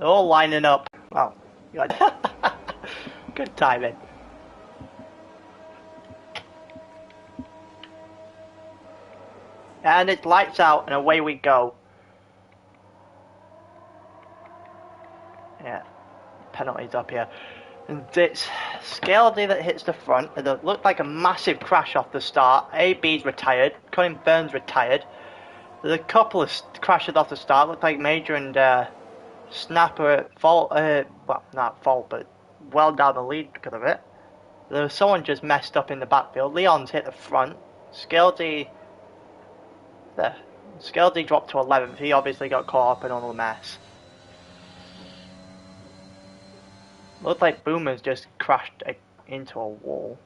They're all lining up. Oh, good. Good timing. And it's lights out and away we go. Yeah, penalties up here. And it's Scaldy that hits the front. It looked like a massive crash off the start. AB's retired. Colin Burns retired. There's a couple of crashes off the start. Looked like Major and Snapper at fault. Well, not at fault, but well down the lead because of it. There was someone just messed up in the backfield. Leon's hit the front. Scaldy dropped to 11th. He obviously got caught up in all the mess. Looked like Boomer's just crashed into a wall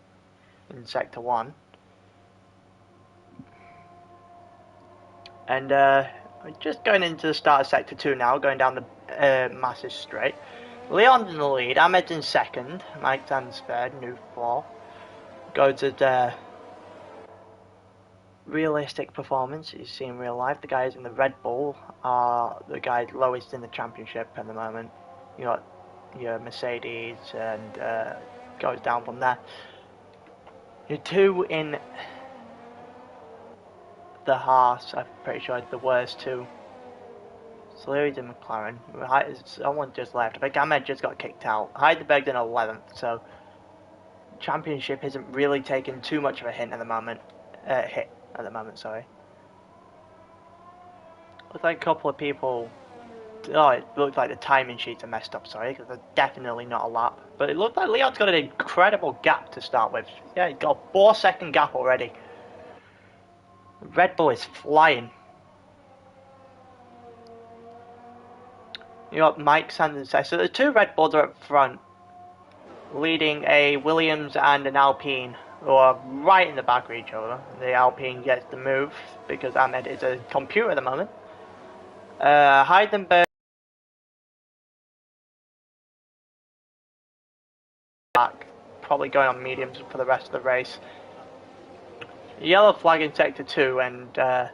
in Sector 1. And just going into the start of Sector 2 now, going down the massive straight. Leon's in the lead, Ahmed's in second, Mike Dan's third, new fourth. Goes at realistic performance you see in real life. The guys in the Red Bull are the guys lowest in the championship at the moment. You got your Mercedes and goes down from there. Your two in the Haas, I'm pretty sure it's the worst two. Salery's in McLaren. Someone just left. I think Ahmed just got kicked out. Heidelberg's in 11th, so championship isn't really taking too much of a hit at the moment. Sorry. Looks like a couple of people. Oh, it looks like the timing sheets are messed up. Sorry, because there's definitely not a lap. But it looks like Leon's got an incredible gap to start with. Yeah, he's got a 4-second gap already. Red Bull is flying. You got Mike Sanders. So the two Red Bulls are up front, leading a Williams and an Alpine, who are right in the back of each other. The Alpine gets the move because Ahmed is a computer at the moment. Heidenberg back, probably going on mediums for the rest of the race. Yellow flag in Sector 2, and I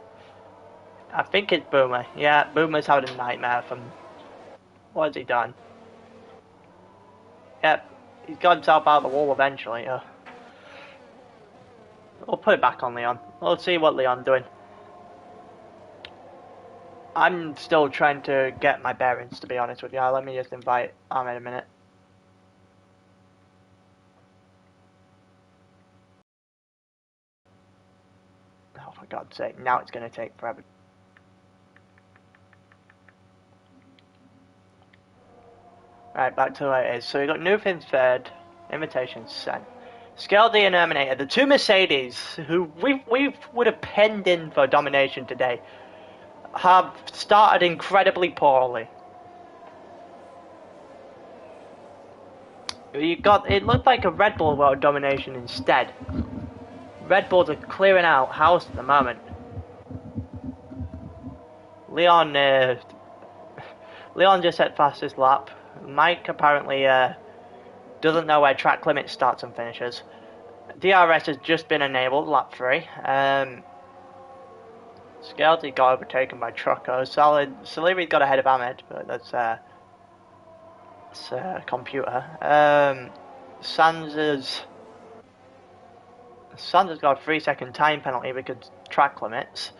think it's Boomer. Yeah, Boomer's having a nightmare from. What has he done? Yep, he's got himself out of the wall eventually. We'll put it back on Leon. We'll see what Leon's doing. I'm still trying to get my bearings, to be honest with you. Let me just invite Ahmed a minute. Oh, for God's sake, now it's going to take forever. Right, back to where it is. So we got Newfin third, invitation sent. Scaldy and Terminator, the two Mercedes, who we would have penned in for domination today, have started incredibly poorly. It looked like a Red Bull world domination instead. Red Bulls are clearing out house at the moment. Leon just set fastest lap. Mike apparently doesn't know where track limit starts and finishes. DRS has just been enabled, lap 3. Scaldy got overtaken by Trucko. Salieri's got ahead of Ahmed, but that's computer. Sanders got a 3-second time penalty because track limits.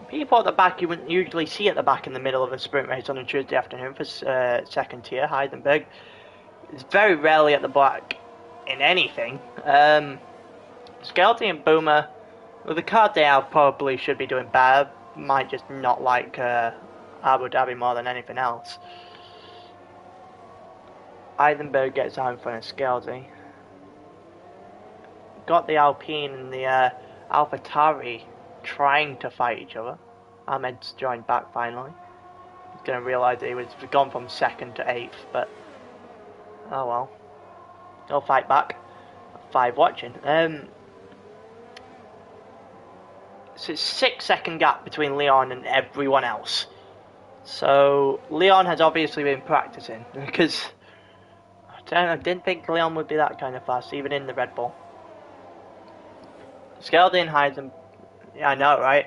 People at the back you wouldn't usually see at the back in the middle of a sprint race on a Tuesday afternoon for second tier. Heidenberg is very rarely at the back in anything. Scaldy and Boomer, well, the car they have probably should be doing better. Might just not like Abu Dhabi more than anything else. Heidenberg gets out in front of Scaldy. Got the Alpine and the AlphaTauri trying to fight each other. Ahmed's joined back finally. He's going to realise that he was gone from 2nd to 8th, but oh well. He'll fight back. 5 watching. So it's 6-second gap between Leon and everyone else. So Leon has obviously been practicing because I didn't think Leon would be that kind of fast, even in the Red Bull. Scaldy and Heisen, yeah, I know, right?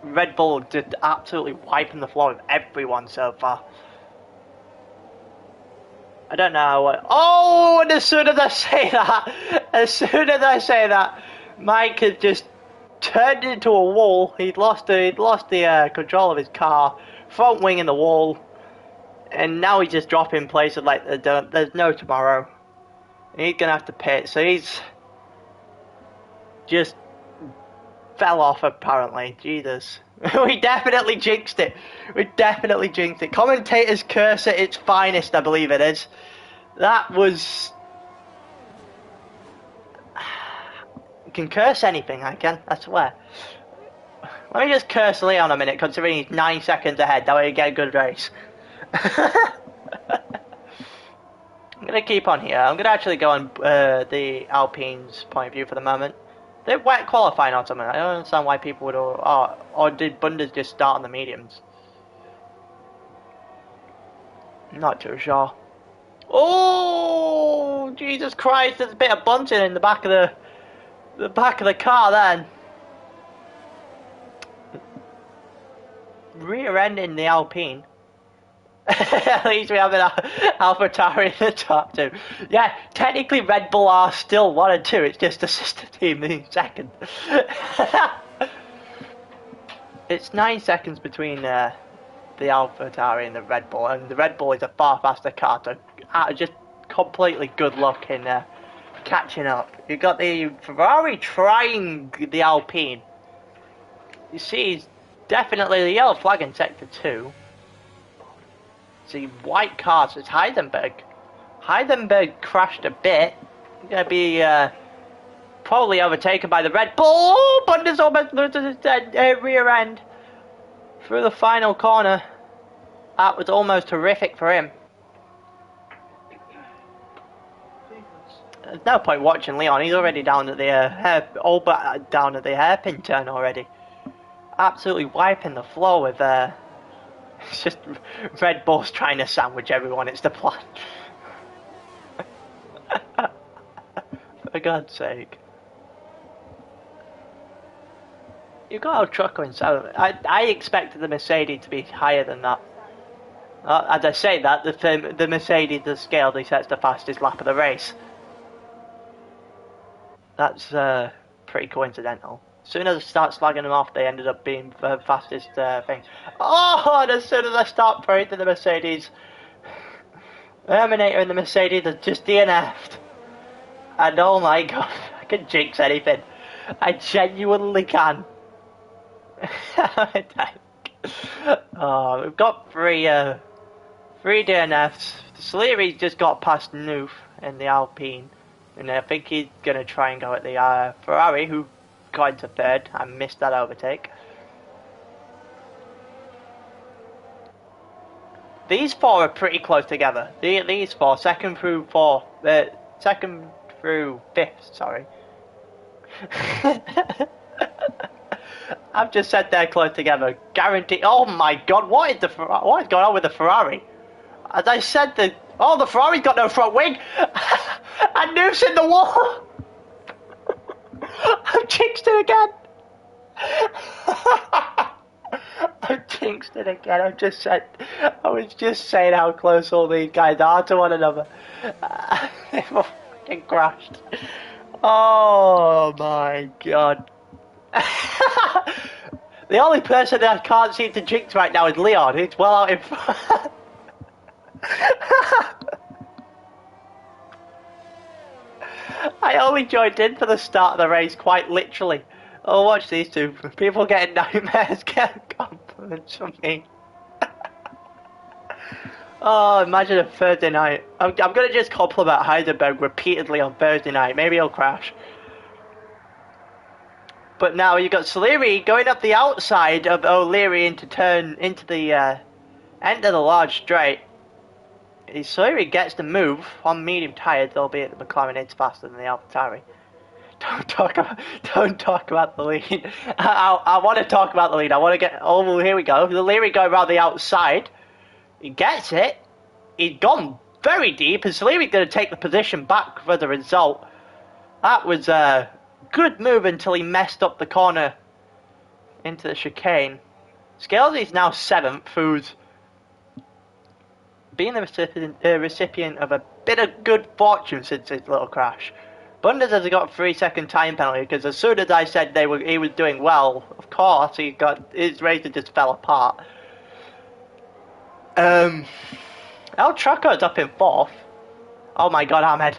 Red Bull just absolutely wiping the floor with everyone so far. I don't know what... Oh, and as soon as I say that, Mike had just turned into a wall. He'd lost the control of his car, front wing in the wall, and now he's just dropping places like there's no tomorrow. He's gonna have to pit, so he's just fell off apparently. Jesus. We definitely jinxed it. Commentators curse at its finest, I believe it is. That was... You can curse anything, I can, I swear. Let me just curse Leon a minute, considering he's 9 seconds ahead. That way you get a good race. I'm going to keep on here. I'm going to actually go on the Alpine's point of view for the moment. They're wet qualifying or something. I don't understand why people would... Or did Bundes just start on the mediums? Not too sure. Oh, Jesus Christ! There's a bit of bunting in the back of the car. Then rear-ending the Alpine. At least we have an AlphaTauri in the top two. Yeah, technically Red Bull are still 1 and 2. It's just the sister team in second. It's 9 seconds between the AlphaTauri and the Red Bull, and the Red Bull is a far faster car. So just completely good luck in catching up. You've got the Ferrari trying the Alpine. You see, he's definitely the yellow flag in sector 2. The white cars, it's Heidenberg. Heidenberg crashed a bit. Gonna be probably overtaken by the Red Bull. Oh, Bundes almost loses his rear end through the final corner. That was almost horrific for him. There's no point watching Leon. He's already down at the down at the hairpin turn already. Absolutely wiping the floor with it's just Red Bull's trying to sandwich everyone. It's the plan. For God's sake. You've got a truck going so. I expected the Mercedes to be higher than that. As I say that, the Mercedes has scaled. He sets the fastest lap of the race. That's pretty coincidental. As soon as I start slagging them off, they ended up being the fastest thing. Oh, and as soon as I start praising the Mercedes, Terminator and the Mercedes are just DNF'd. And oh my god, I can jinx anything. I genuinely can. Oh, we've got three DNFs. Salieri's just got past Noof in the Alpine. And I think he's going to try and go at the Ferrari, who got into third. I missed that overtake. These four are pretty close together. These four, second through fifth, sorry. I've just said they're close together. Guaranteed. Oh my god, what is going on with the Ferrari? As I said, the Ferrari's got no front wing. And Noof's in the wall. I've jinxed it again. I've jinxed it again. I was just saying how close all these guys are to one another. They fucking crashed. Oh my god. The only person that I can't seem to jinx right now is Leon. He's well out in front. I only joined in for the start of the race, quite literally. Oh, watch these two. People getting nightmares, get compliments from me. Oh, imagine a Thursday night. I'm going to just compliment Heidelberg repeatedly on Thursday night. Maybe he'll crash. But now you've got Salieri going up the outside of O'Leary into the end of the large straight. Salieri gets the move on medium tyres, albeit the McLaren is faster than the AlphaTauri. Don't talk about the lead. I want to talk about the lead. I want to get... Oh, here we go. Salieri going around the outside. He gets it. He's gone very deep, and Salieri's going to take the position back for the result. That was a good move until he messed up the corner into the chicane. Scalzi's now 7th, who's been the recipient of a bit of good fortune since his little crash. Bunders has got a 3-second time penalty because as soon as I said he was doing well, of course his racer just fell apart. El Trucker's up in 4th. Oh my god, Ahmed.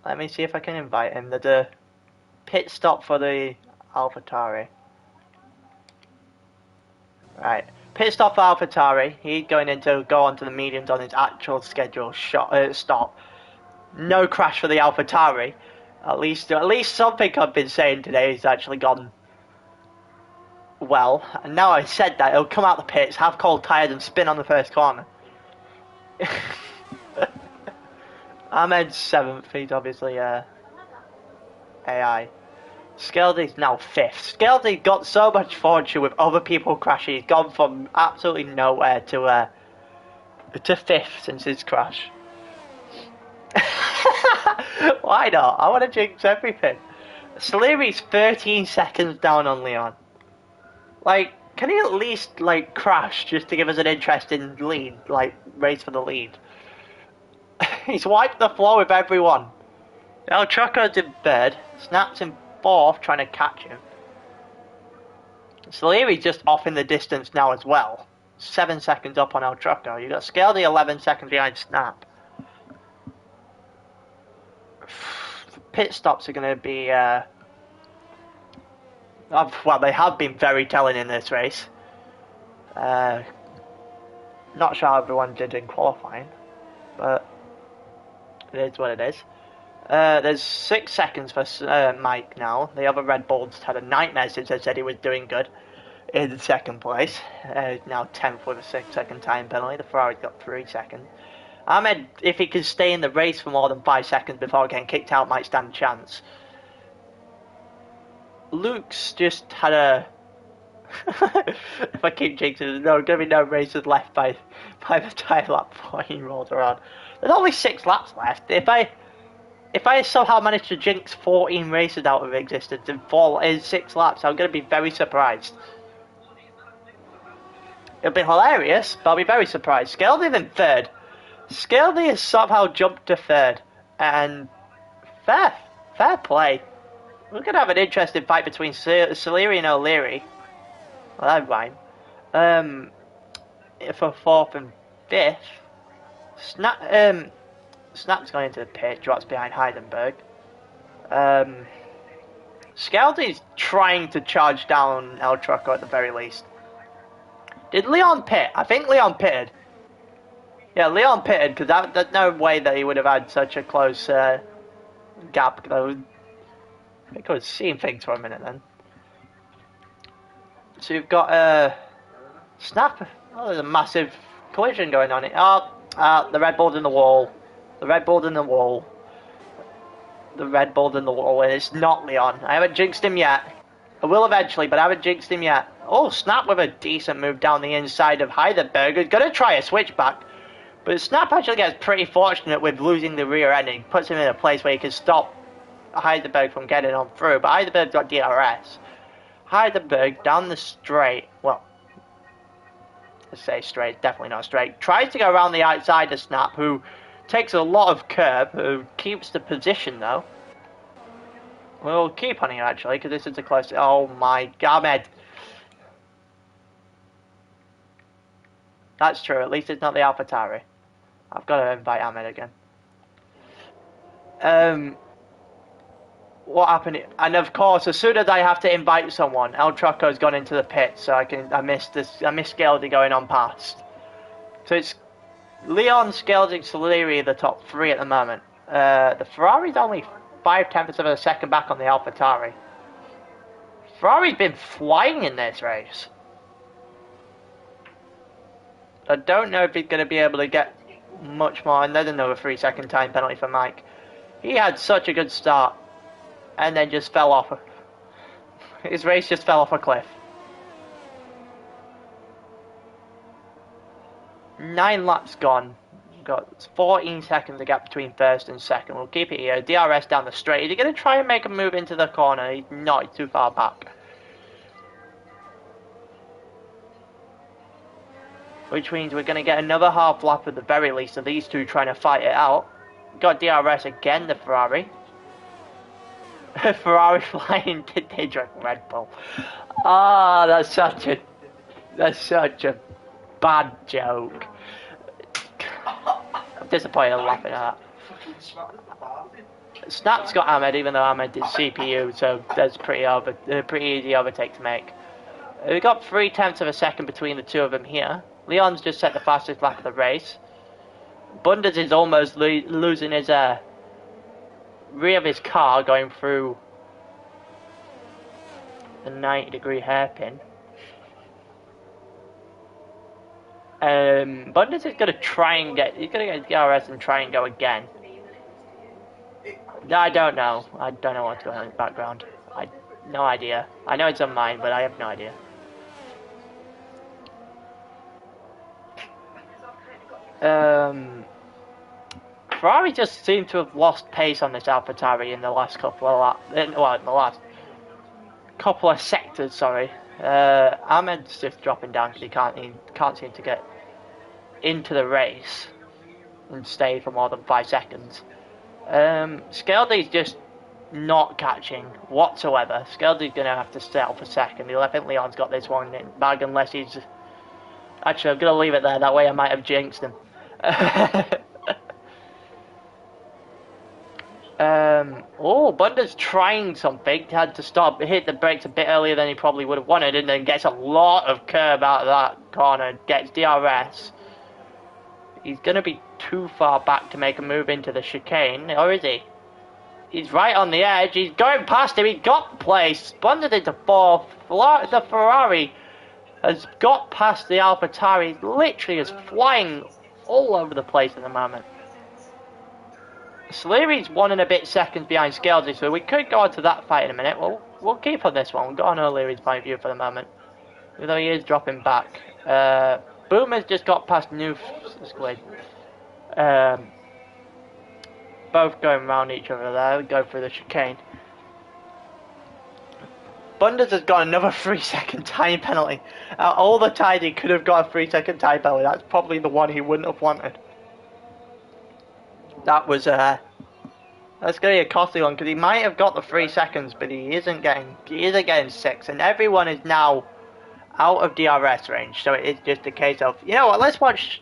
Let me see if I can invite him. There's a pit stop for the AlphaTauri. Right. Pit stop for AlphaTauri. He's going in to go on to the mediums on his actual schedule stop. No crash for the AlphaTauri. At least something I've been saying today has actually gone well. And now I said that, he'll come out the pits, have cold tyres and spin on the first corner. Ahmed's 7th. He's obviously AI. Scalzi's now 5th. Scalzi got so much fortune with other people crashing. He's gone from absolutely nowhere to 5th since his crash. Why not? I want to jinx everything. Saliri's 13 seconds down on Leon. Like, can he at least like crash just to give us an interesting lead, like race for the lead? He's wiped the floor with everyone. El Trucker's in 3rd. Snap's in 4th, trying to catch him. Saliri's just off in the distance now as well. 7 seconds up on El Trucker. You got Scalzi 11 seconds behind Snap. Pit stops are going to be well, they have been very telling in this race. Not sure how everyone did in qualifying, but it is what it is. There's 6 seconds for Mike now. The other Red Bulls had a nightmare since I said he was doing good in 2nd place. Now 10th with a 6-second time penalty. The Ferrari's got 3 seconds. Ahmed, if he can stay in the race for more than 5 seconds before getting kicked out, might stand a chance. Luke's just had a... if I keep jinxing, there's going to be no races left by the time lap 14 rolls around. There's only 6 laps left. If I somehow manage to jinx 14 races out of existence in 6 laps, I'm going to be very surprised. It'll be hilarious, but I'll be very surprised. Scalzi's in 3rd. Scalzi has somehow jumped to 3rd, and fair play. We're going to have an interesting fight between Saleri and O'Leary. Well, that rhyme. For 4th and 5th, Snap's going into the pit, drops behind Heidenberg. Scalzi's trying to charge down El Trucker at the very least. Did Leon pit? I think Leon pitted. Yeah, Leon pitted, because there's no way that he would have had such a close gap. I think I was seeing things for a minute then. So you've got Snap. Oh, there's a massive collision going on. The Red Bull's in the wall. The Red Bull's in the wall. The Red Bull's in the wall, and it's not Leon. I haven't jinxed him yet. I will eventually, but I haven't jinxed him yet. Oh, Snap with a decent move down the inside of Heidelberg. He's going to try a switchback. But Snap actually gets pretty fortunate with losing the rear end. He puts him in a place where he can stop Heidelberg from getting on through. But Heidelberg's got DRS. Heidelberg down the straight. Well, let's say straight. Definitely not straight. Tries to go around the outside of Snap, who takes a lot of curb. Who keeps the position, though. We'll keep on here, actually, because this is a close... Oh, my God. That's true. At least it's not the AlphaTauri. I've got to invite Ahmed again. What happened? And of course, as soon as I have to invite someone, El Trucco's gone into the pit, so I missed Scalzi going on past. So it's Leon, Scalzi, Saleri, the top 3 at the moment. The Ferrari's only 5/10 of a second back on the AlphaTauri. Ferrari's been flying in this race. I don't know if he's going to be able to get much more, and there's another 3-second time penalty for Mike. He had such a good start, and then just fell off. His race just fell off a cliff. 9 laps gone. got 14 seconds to get between first and second. We'll keep it here. DRS down the straight. Is he going to try and make a move into the corner? He's not. He's too far back. Which means we're going to get another half lap at the very least of these two trying to fight it out. Got DRS again, the Ferrari. Ferrari flying, did they drive Red Bull? Ah, that's such a bad joke. I'm disappointed laughing at that. Snap's got Ahmed, even though Ahmed did CPU, so that's pretty easy overtake to make. We've got 0.3 of a second between the two of them here. Leon's just set the fastest lap of the race. Bunders is almost losing his rear of his car going through the 90-degree hairpin. Bunders is going to try and get DRS and try and go again. No, I don't know. I don't know what's going on in the background. No idea. I know it's on mine, but I have no idea. Ferrari just seemed to have lost pace on this AlphaTauri in the last couple of in the last couple of sectors. Sorry, Ahmed's just dropping down because he can't seem to get into the race and stay for more than 5 seconds. Skeldy's just not catching whatsoever. Skeldy's gonna have to settle for second. I think Leon's got this one in bag unless he's. Actually, I'm gonna leave it there. That way, I might have jinxed him. Bunder's trying something. He had to hit the brakes a bit earlier than he probably would have wanted, and then gets a lot of curb out of that corner. Gets DRS. He's gonna be too far back to make a move into the chicane, or is he? He's right on the edge. He's going past him. He's got the place. Bunder's into fourth. The Ferrari has got past the AlphaTauri. Literally is flying all over the place at the moment. Sleary's 1 and a bit seconds behind Scalesy, so we could go on to that fight in a minute. We'll keep on this one. We'll go on O'Leary's point of view for the moment. Even though he is dropping back. Boomer's just got past New Squid. Both going around each other there. We go through the chicane. Bunders has got another 3-second time penalty. All the times he could have got a 3-second time penalty. That's probably the one he wouldn't have wanted. That was that's going to be a costly one because he might have got the 3 seconds, but he isn't getting 6, and everyone is now out of DRS range. So it's just a case of, you know what? Let's watch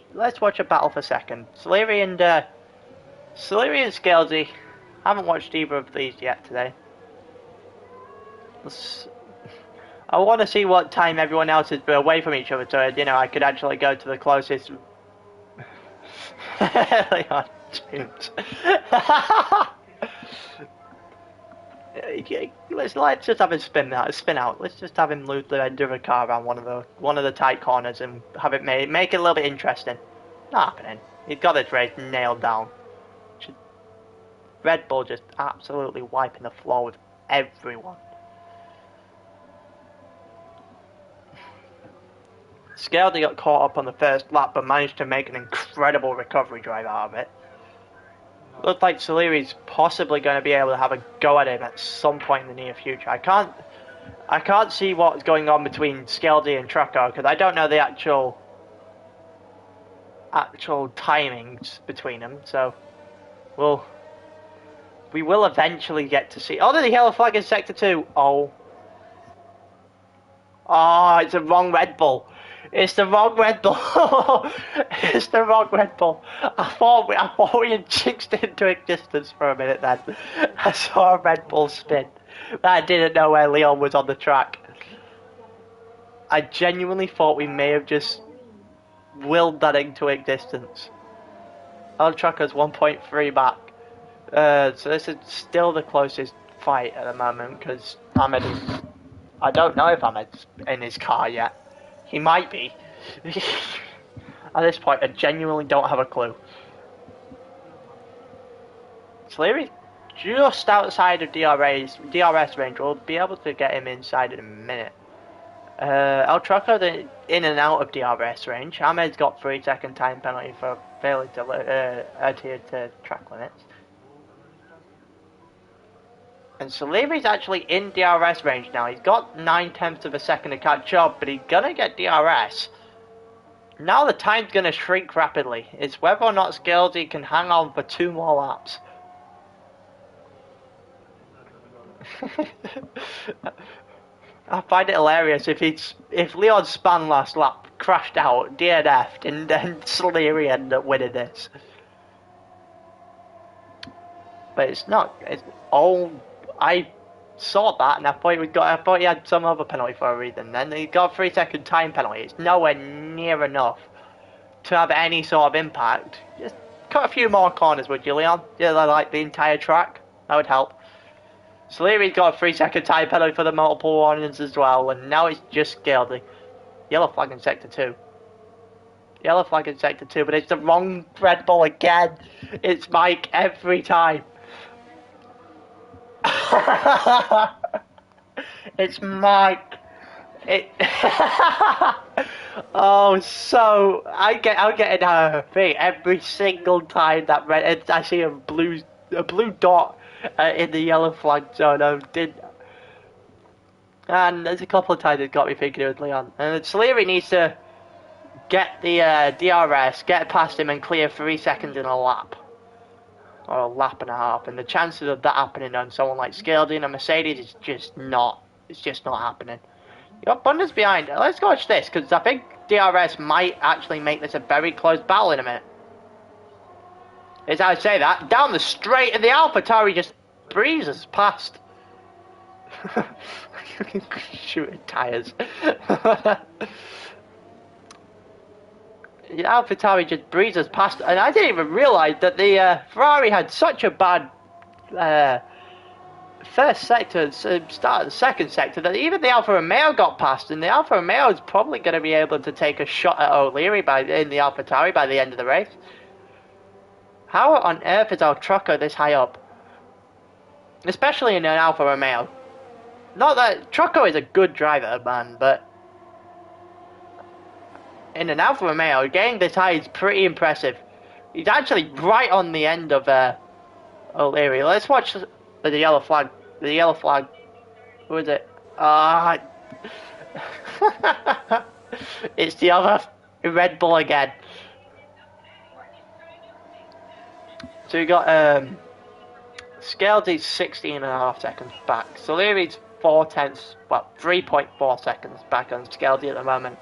a battle for second. Sleary and Scalesy. Haven't watched either of these yet today. I want to see what time everyone else has been away from each other, so I could actually go to the closest. Leon James. Let's just have him spin out. Let's just have him lose the end of a car around one of the tight corners and have it make it a little bit interesting. Not happening. He's got this race nailed down. Red Bull just absolutely wiping the floor with everyone. Scaldy got caught up on the first lap but managed to make an incredible recovery drive out of it. Looks like Soleri's possibly going to be able to have a go at him at some point in the near future. I can't see what's going on between Scaldy and Trucko because I don't know the actual timings between them. So we will eventually get to see. Oh, there's a yellow flag in sector 2. Oh, it's the wrong Red Bull. It's the wrong Red Bull. It's the wrong Red Bull. I thought we had jinxed it into existence for a minute then. I saw a Red Bull spin. But I didn't know where Leon was on the track. I genuinely thought we may have just willed that into existence. Old Trucker's 1.3 back. So this is still the closest fight at the moment because Ahmed is... I don't know if Ahmed's in his car yet. He might be. At this point, I genuinely don't have a clue. Sleary's just outside of DRS range. We'll be able to get him inside in a minute. El Troco in and out of DRS range. Ahmed's got 3-second time penalty for failing to adhere to track limits. And Saliri's actually in DRS range now. He's got 9/10 of a second to catch up, but he's gonna get DRS. Now the time's gonna shrink rapidly. It's whether or not Scalesy can hang on for 2 more laps. I find it hilarious if Leon Span last lap crashed out, DNF'd, and then Saleri ended up winning this. But it's not. It's all. I saw that and I thought he had some other penalty for a reason. Then he got a 3-second time penalty. It's nowhere near enough to have any sort of impact. Just cut a few more corners, would you, Leon? Yeah, like the entire track. That would help. Saleri's got a 3-second time penalty for the multiple warnings as well, and now it's just Scalesy. Yellow flag in sector 2. Yellow flag in sector 2, but it's the wrong Red Bull again. It's Mike every time. It's Mike. Oh, so I'm getting a thing every single time that I see a blue dot in the yellow flag zone. And there's a couple of times it got me thinking it was Leon. And Saleri needs to get the DRS, get past him, and clear 3 seconds in a lap. Or a lap and a half. And the chances of that happening on someone like Scalesy and a Mercedes is just not. It's just not happening. You got Bunda's behind. Let's watch this, because I think DRS might actually make this a very close battle in a minute. As I say that, down the straight, and the AlphaTauri just breezes past. Shooting tyres. The AlphaTauri just breezes past, and I didn't even realise that the Ferrari had such a bad first sector, start of the second sector, that even the Alfa Romeo got past, and the Alfa Romeo is probably going to be able to take a shot at O'Leary in the AlphaTauri by the end of the race. How on earth is El Trucco this high up? Especially in an Alfa Romeo. Not that Trucco is a good driver, man, but in an Alfa Romeo, getting this high is pretty impressive. He's actually right on the end of O'Leary. Let's watch the yellow flag. The yellow flag. Who is it? It's the other Red Bull again. So you got Scalesy's 16.5 seconds back. Saleri's 3.4 seconds back on Scalesy at the moment.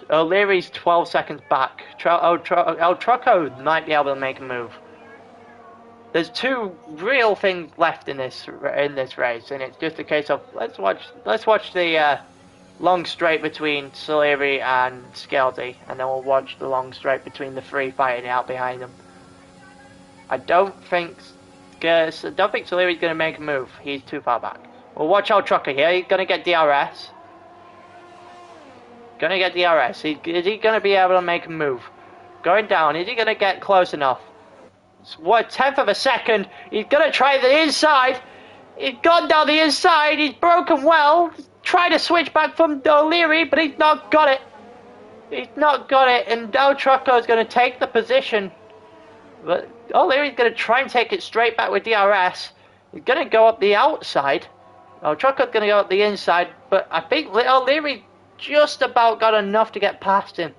O'Leary's 12 seconds back. El Trucco might be able to make a move. There's 2 real things left in this race, and it's just a case of let's watch the long straight between Saleri and Scalesy, and then we'll watch the long straight between the 3 fighting out behind them. I don't think Saleri's going to make a move. He's too far back. We'll watch El Trucco here. He's going to get DRS. Gonna get DRS. Is he gonna be able to make a move? Going down. Is he gonna get close enough? What, 1/10 of a second? He's gonna try the inside. He's gone down the inside. He's broken well. Try to switch back from O'Leary, but he's not got it. He's not got it, and El Trucco is gonna take the position. But O'Leary's gonna try and take it straight back with DRS. He's gonna go up the outside. El Trucco's gonna go up the inside, but I think O'Leary just about got enough to get past him.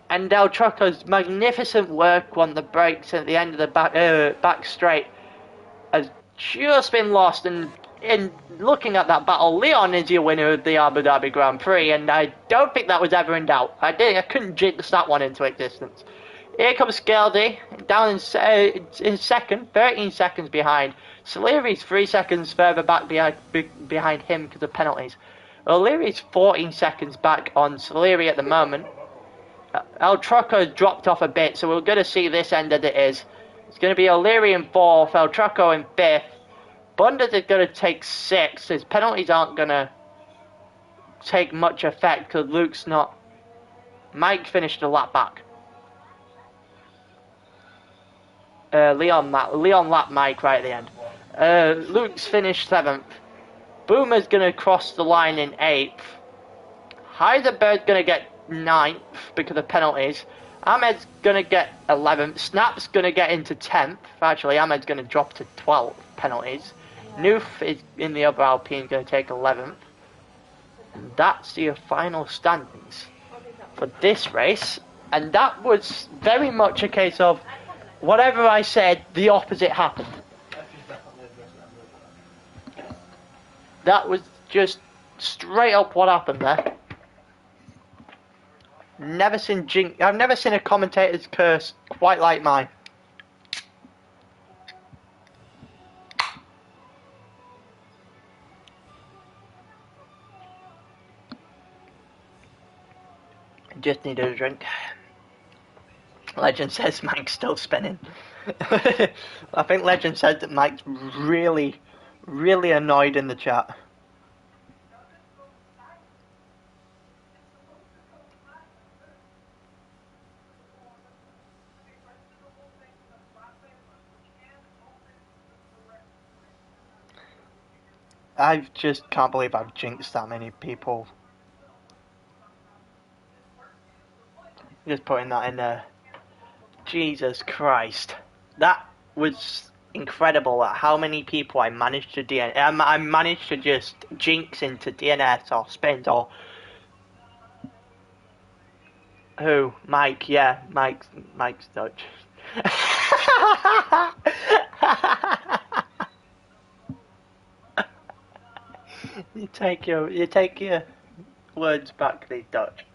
And El Trucco's magnificent work on the brakes at the end of the back straight has just been lost. And in looking at that battle, Leon is your winner of the Abu Dhabi Grand Prix, and I don't think that was ever in doubt. I couldn't jinx that one into existence. Here comes Scalesy, down in second, 13 seconds behind. Saleri's 3 seconds further back behind him because of penalties. O'Leary's 14 seconds back on Saleri at the moment. El Trucco's dropped off a bit, so we're going to see this end as it is. It's going to be O'Leary in 4th, El Trucco in 5th. Bundas is going to take 6th. His penalties aren't going to take much effect because Luke's not. Mike finished a lap back. Leon lap Mike right at the end. Luke's finished 7th. Boomer's going to cross the line in 8th. Heisenberg's going to get 9th because of penalties. Ahmed's going to get 11th. Snap's going to get into 10th. Actually, Ahmed's going to drop to 12th penalties. Noof is in the other Alpine going to take 11th. And that's your final standings for this race. And that was very much a case of whatever I said, the opposite happened. That was just straight up what happened there. I've never seen a commentator's curse quite like mine. Just needed a drink. Legend says Mike's still spinning. I think Legend said that Mike's really annoyed in the chat. I just can't believe I've jinxed that many people. Just putting that in there. Jesus Christ. That was incredible at how many people I managed to I managed to just jinx into DNS or spins or... Who? Mike, yeah. Mike's Dutch. You take your words back, the Dutch.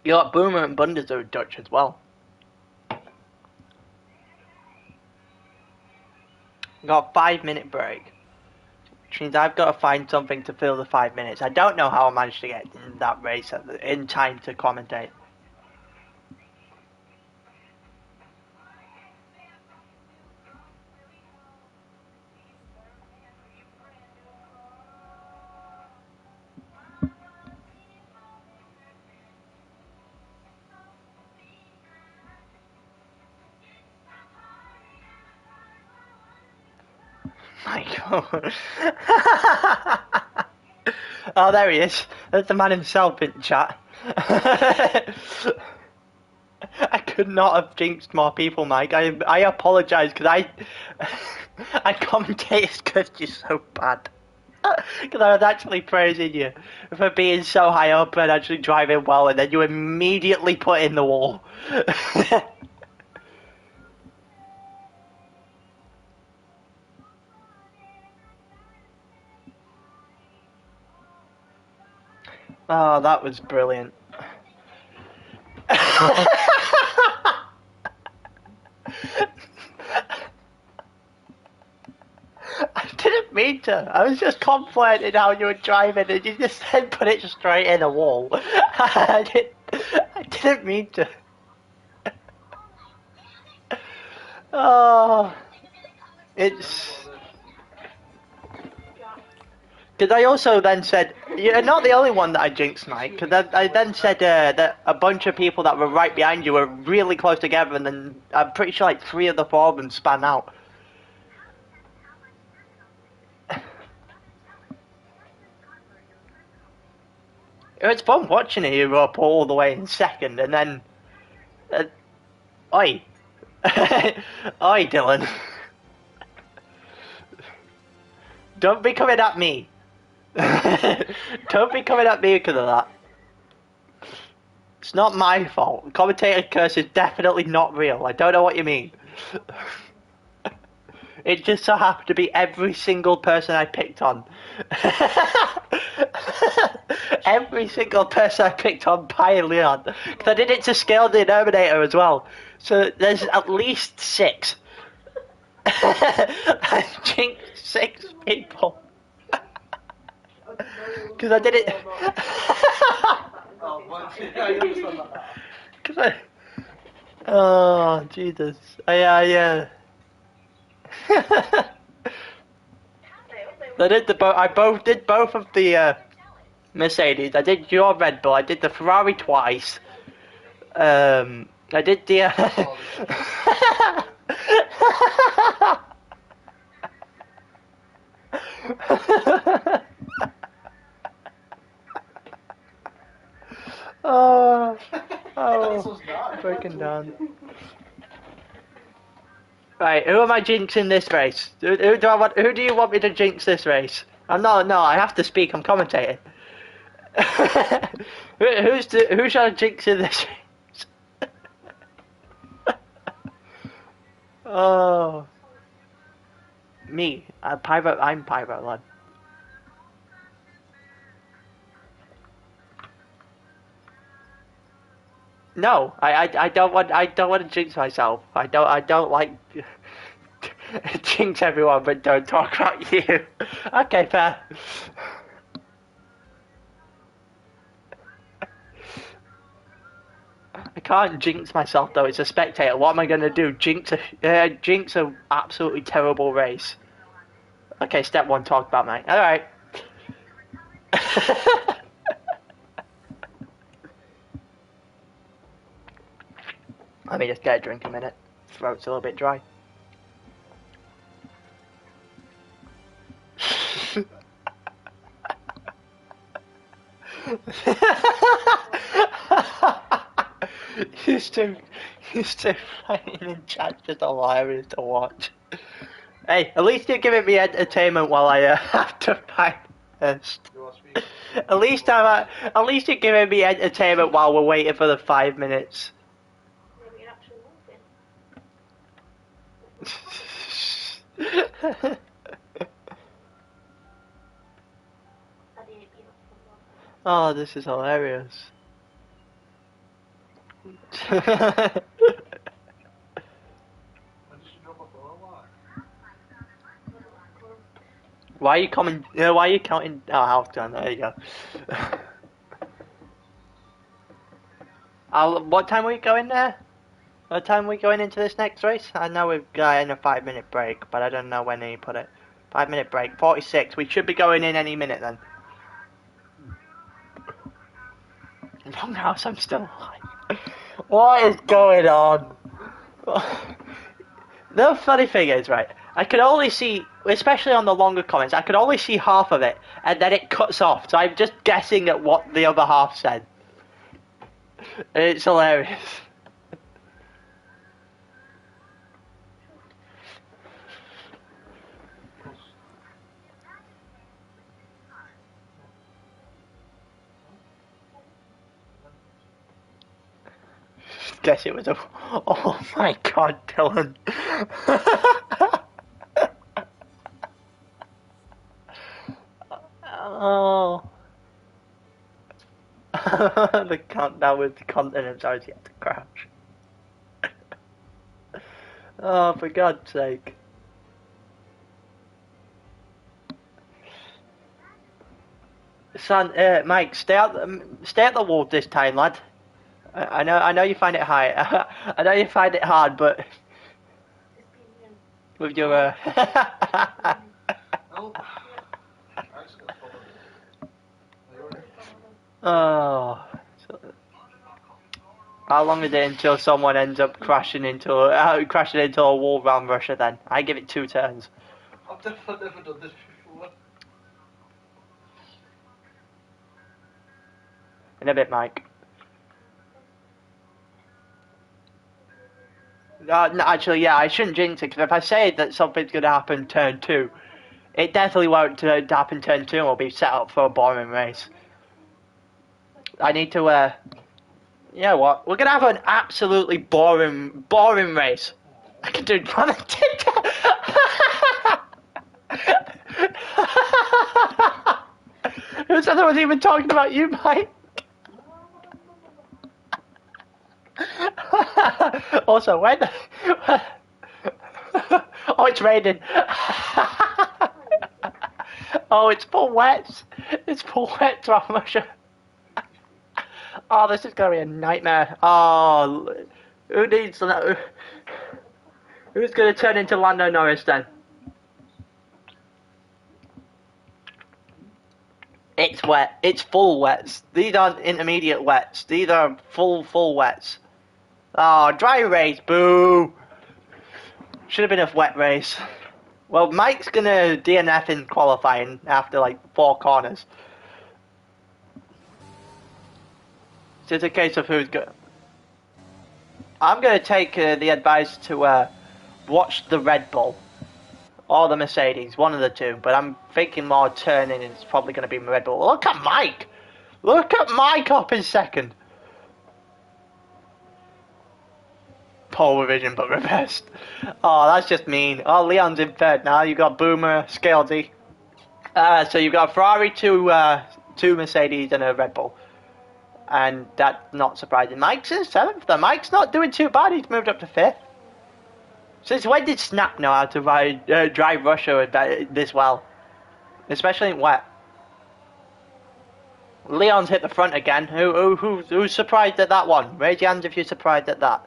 You got Boomer and Bunders are Dutch as well. Got a 5-minute break, which means I've got to find something to fill the 5 minutes. I don't know how I managed to get in that race in time to commentate. Michael. Oh, there he is. That's the man himself in chat. I could not have jinxed more people, Mike. I apologise because I commentated because you're so bad. Because I was actually praising you for being so high up and actually driving well, and then you immediately put in the wall. Oh, that was brilliant. I didn't mean to. I was just complimenting how you were driving and you just then put it straight in a wall. I didn't mean to. Oh, it's... Because I also then said, you're not the only one that I jinxed, Mike. Because I then said that a bunch of people that were right behind you were really close together, and then I'm pretty sure like 3 of the 4 of them span out. It was fun watching you up all the way in second, and then... Oi. Oi, Dylan. Don't be coming at me. Don't be coming at me because of that. It's not my fault. Commentator curse is definitely not real. I don't know what you mean. It just so happened to be every single person I picked on. Every single person I picked on by Leon. Because I did it to scale the Terminator as well. So there's at least 6. I jinxed 6 people. Because I did it. Oh, Jesus. Yeah. I did both of the Mercedes. I did your Red Bull. I did the Ferrari twice. I did the. fucking done. Right, who am I jinxing this race? Who do you want me to jinx this race? No, I have to speak. I'm commentating. Who should I jinx in this race? Oh, me. I'm Pyro, lad. No, I don't want to jinx myself. I don't like jinx everyone, but don't talk about you. Okay, fair. I can't jinx myself though. It's a spectator. What am I gonna do? Jinx a absolutely terrible race. Okay, step one. Talk about mine. All right. Let me just get a drink a minute. Throat's a little bit dry. Used to fighting in chat, just hilarious to watch. Hey, at least you're giving me entertainment while I have to fight first. At least you're giving me entertainment while we're waiting for the 5 minutes. Oh, this is hilarious. Why are you coming? Why are you counting? Oh, house gun. There you go. What time are we going there? What time are we going into this next race? I know we've got in a 5-minute break, but I don't know when you put it. 5-minute break. 46. We should be going in any minute then. Longhouse, I'm still alive. What is going on? The funny thing is, right, I could only see, especially on the longer comments, I could only see half of it, and then it cuts off, so I'm just guessing at what the other half said. It's hilarious. Guess it was a... Oh my god, Dylan. Oh. The countdown with the continents are yet to crash. Oh, for God's sake. Son, Mike, stay at the wall this time, lad. I know you find it high. I know you find it hard, but with your oh, how long is it until someone ends up crashing into a wall round Russia? Then I give it 2 turns. I've never done this before. In a bit, Mike. No, actually, yeah, I shouldn't jinx it, because if I say that something's going to happen turn 2, it definitely won't happen turn 2 and we'll be set up for a boring race. I need to, you know what, we're going to have an absolutely boring race. I can do one and Who said I was even talking about you, Mike? Also, when? Oh, it's raining. Oh, it's full wet. It's full wet to Russia. Oh, this is gonna be a nightmare. Oh, who needs that? Who's gonna turn into Lando Norris then? It's wet. It's full wets. These aren't intermediate wets. These are full wets. Oh, dry race, boo! Should have been a wet race. Well, Mike's gonna DNF in qualifying after like 4 corners. So it's a case of who's good. I'm going to take the advice to watch the Red Bull or the Mercedes, one of the two. But I'm thinking more turning, and it's probably going to be Red Bull. Look at Mike! Look at Mike up in second. Pole revision, but reversed. Oh, that's just mean. Oh, Leon's in third now. You've got Boomer, Scaldy. So you've got a Ferrari, two Mercedes, and a Red Bull. And that's not surprising. Mike's in seventh. The Mike's not doing too bad. He's moved up to fifth. Since when did Snap know how to drive Russia this well? Especially in wet. Leon's hit the front again. Who's surprised at that one? Raise your hands if you're surprised at that.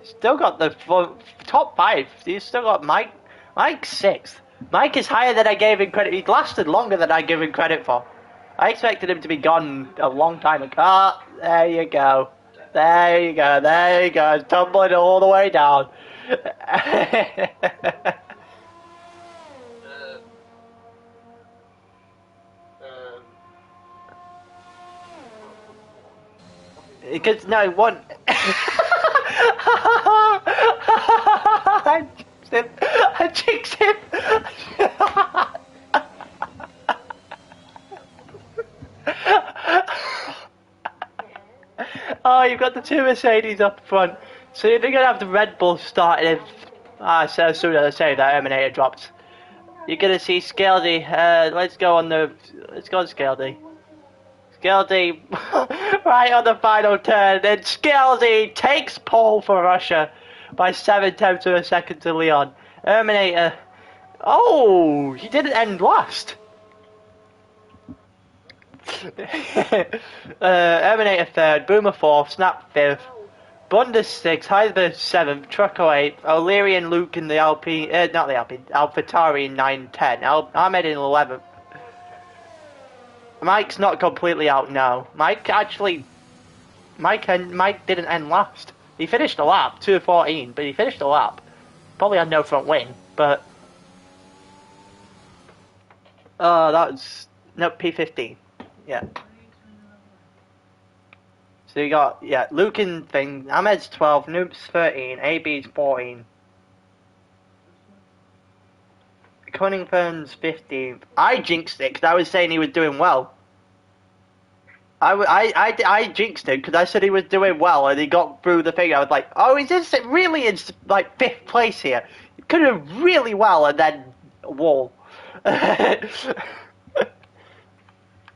Still got the top five. He's still got Mike. Mike's sixth. Mike is higher than I gave him credit. He lasted longer than I gave him credit for. I expected him to be gone a long time ago. Ah, there you go. There you go. There you go. It's tumbling all the way down. Because no one. I jinxed him. Oh, you've got the two Mercedes up front, so you're gonna have the Red Bull starting. So as soon as I say that, Terminator drops. You're gonna see Scaldy. Let's go on Scaldy. Scaldy, right on the final turn, and Scaldy takes pole for Russia by 7/10 of a second to Leon. Terminator, oh, he didn't end last. Terminator third, Boomer fourth, Snap fifth, Bunda sixth, Heisberg seventh, Trucko eighth, O'Leary and Luke in the Alpine, not the Alpine, AlphaTauri in 9-10, Ahmed in 11th. Mike's not completely out now. Mike didn't end last. He finished a lap, 2:14, but he finished a lap. Probably had no front wing, but that's no P15. Yeah. So you got Luke in thing. Ahmed's 12, Noob's 13, AB's 14. Cunningham's 15th. I jinxed it because I was saying he was doing well. I jinxed him because I said he was doing well and he got through the thing. I was like, oh, is this really in like 5th place here? He could have really well and then wall. At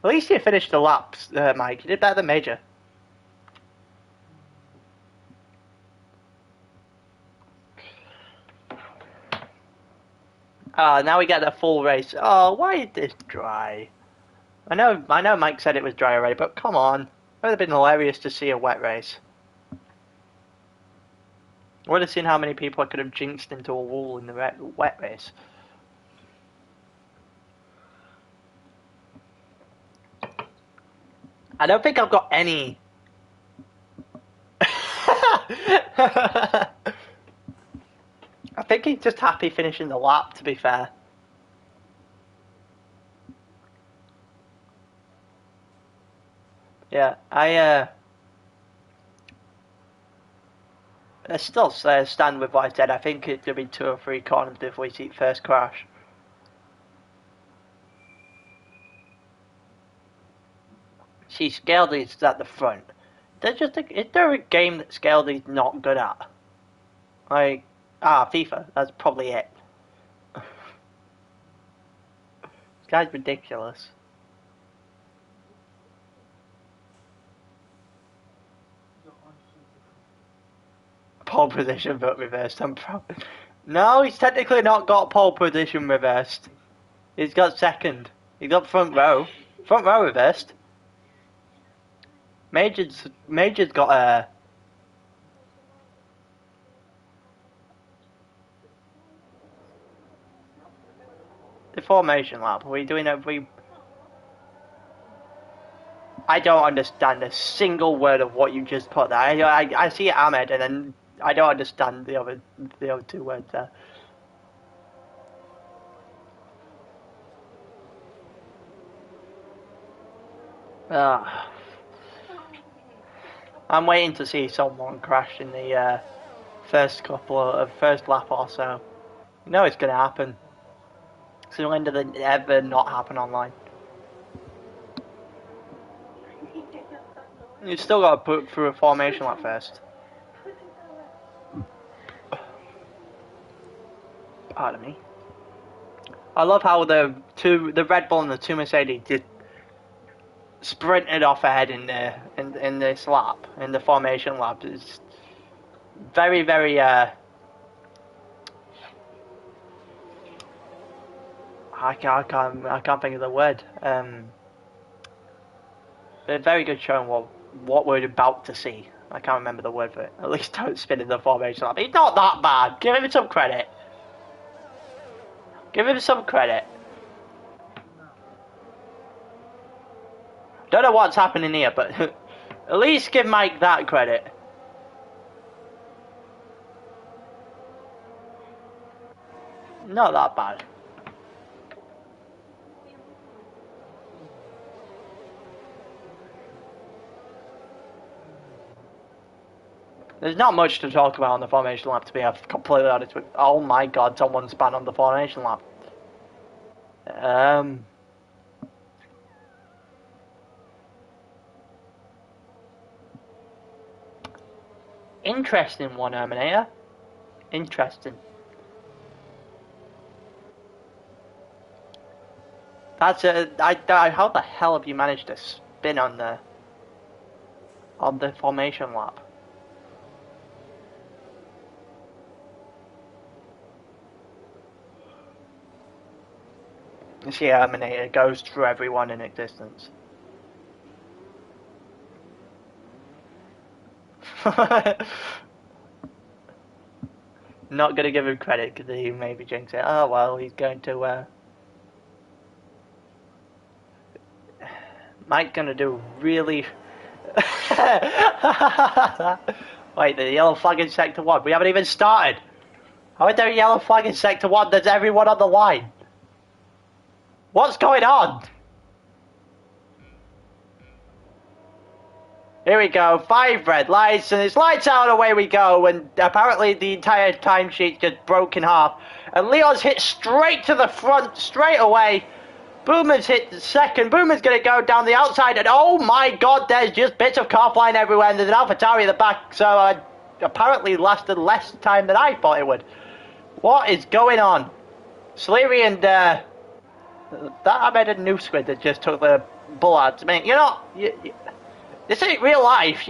least you finished the laps, Mike. You did better than Major. Now we get the full race. Oh, why is this dry? I know Mike said it was dry already, but come on. It would have been hilarious to see a wet race. I would have seen how many people I could have jinxed into a wall in the wet race. I don't think I've got any. I think he's just happy finishing the lap, to be fair. Yeah, I still stand with what I said. I think it's going to be 2 or 3 corners before we see first crash. See, Scaldy's at the front. Is there a game that Scaldy's not good at? Like, FIFA. That's probably it. This guy's ridiculous. Pole position but reversed. I'm proud. No, he's technically not got pole position reversed. He's got second. He got front row. Front row reversed. Major's got a. The formation lap. Are we doing every? I don't understand a single word of what you just put there. I see Ahmed and then I don't understand the other 2 words there. I'm waiting to see someone crash in the first lap or so. You know it's going to happen. So when does it ever not happen online? You still got to put through a formation lap first. Pardon me. I love how the Red Bull and the two Mercedes just sprinted off ahead in this lap, in the formation lap. It's very, very I can't think of the word. A very good showing what we're about to see. I can't remember the word for it. At least don't spin in the formation lap. He's not that bad. Give him some credit. Give him some credit. Don't know what's happening here, but at least give Mike that credit. Not that bad. There's not much to talk about on the formation lap, to be completely honest with you. Oh my god, someone span on the formation lap. Interesting one, Terminator. Interesting. That's how the hell have you managed to spin on the formation lap? You see, Terminator goes through everyone in existence. Not gonna give him credit because he maybe jinx it. Oh well, he's going to. Mike's gonna do really. Wait, the yellow flag in sector 1. We haven't even started. How is there a yellow flag in sector 1? There's everyone on the line. What's going on? Here we go, 5 red lights, and it's lights out, away we go, and apparently the entire timesheet just broke in half. And Leon's hit straight to the front, straight away. Boomer's hit second, Boomer's going to go down the outside, and oh my god, there's just bits of car flying everywhere, and there's an AlphaTauri at the back, so apparently lasted less time than I thought it would. What is going on? Sleary and, I made a new squid that just took the bullets. I mean, you know, this ain't real life.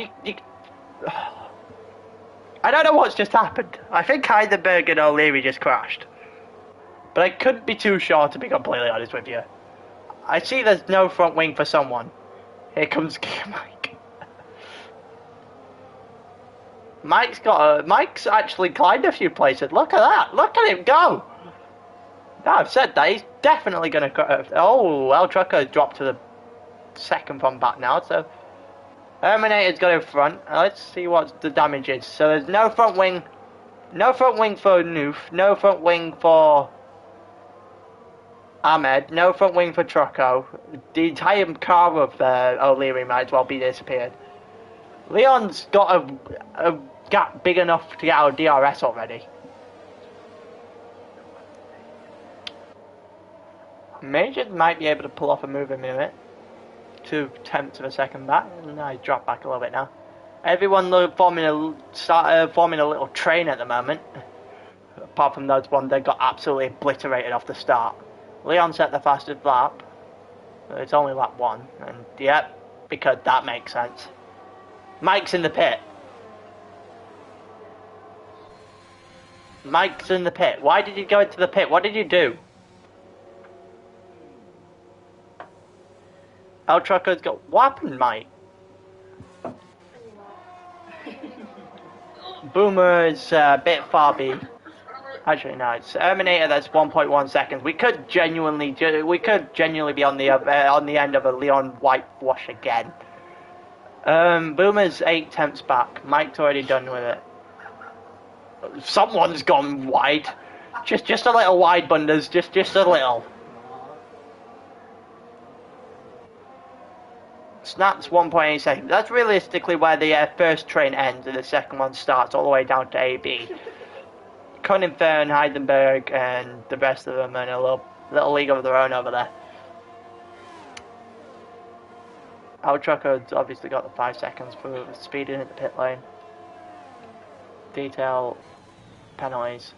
I don't know what's just happened. I think Heidenberg and O'Leary just crashed. But I couldn't be too sure, to be completely honest with you. I see there's no front wing for someone. Here comes Mike. Mike's actually climbed a few places. Look at that. Look at him go. No, I've said that. He's definitely going to... Oh, El Trucker dropped to the second from back now, so... Terminator's got in front. Let's see what the damage is. So there's no front wing. No front wing for Noof. No front wing for... Ahmed. No front wing for Trucko. The entire car of O'Leary might as well be disappeared. Leon's got a gap big enough to get out of DRS already. Major might be able to pull off a move in a minute. 2/10 of a second back, and I drop back a little bit now. Everyone forming a little train at the moment. Apart from those ones that got absolutely obliterated off the start. Leon set the fastest lap. It's only lap 1, and yep, because that makes sense. Mike's in the pit. Mike's in the pit. Why did you go into the pit? What did you do? El Trucker's got... What happened, Mike? Boomer is a bit far B. Actually, no, it's Terminator. That's 1.1 seconds. We could genuinely be on the end of a Leon whitewash again. Boomer's 8 tenths back. Mike's already done with it. Someone's gone wide. Just a little wide, Bunders. Just a little. Snaps 1.8 seconds. That's realistically where the first train ends and the second one starts, all the way down to AB. Cunningfern, Heidenberg, and the rest of them are in a little league of their own over there. Our trucker's obviously got the 5 seconds for speeding at the pit lane. Detail, penalties.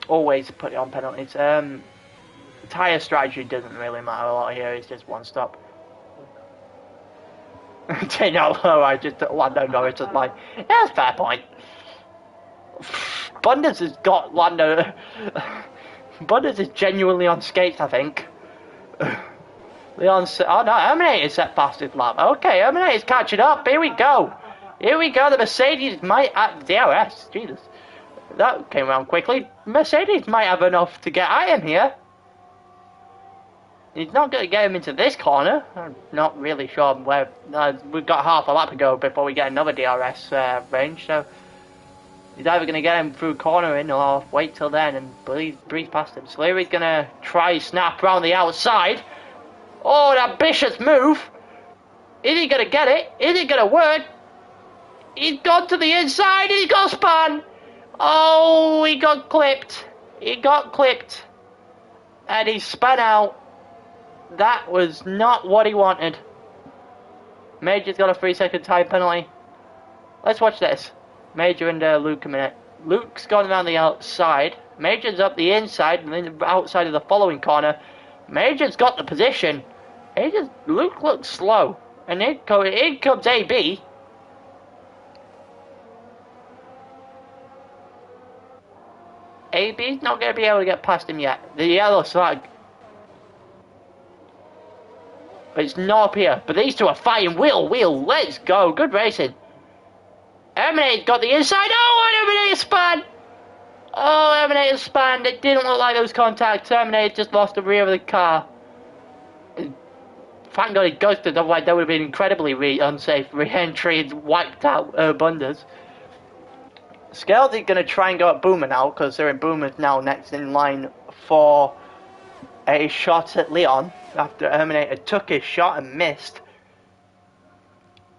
Always put it on penalties. Tyre strategy doesn't really matter a lot here, it's just one stop. I just Lando Norris was like, yeah, that's a fair point. Bunders has got Lando. Bunders is genuinely on skates, I think. Leon, oh no, Terminator's set fastest lap. Okay, Terminator's catching up. Here we go. Here we go. The Mercedes might DRS. Jesus, that came around quickly. Mercedes might have enough to get at him here. He's not going to get him into this corner. I'm not really sure where. We've got half a lap to go before we get another DRS range. So he's either going to get him through cornering or wait till then and breeze past him. So here he's going to try snap around the outside. Oh, an ambitious move. Is he going to get it? Is it going to work? He's gone to the inside. He's got spun. Oh, he got clipped. He got clipped. And he spun out. That was not what he wanted. Major's got a 3-second time penalty. Let's watch this. Major and Luke a minute. Luke's gone around the outside. Major's up the inside and then outside of the following corner. Major's got the position. Luke looks slow. And in comes AB. AB's not going to be able to get past him yet. The yellow flag. It's not up here. But these two are fighting wheel. Let's go. Good racing. Terminator's got the inside. Oh, and Terminator spun. Oh, Terminator spun. It didn't look like there was contact. Terminator just lost the rear of the car. Thank God he ghosted. Otherwise, that would have been incredibly unsafe re-entry and wiped out Bunders. Scalzi's going to try and go at Boomer now because they're in Boomer's now next in line for a shot at Leon after Terminator took his shot and missed.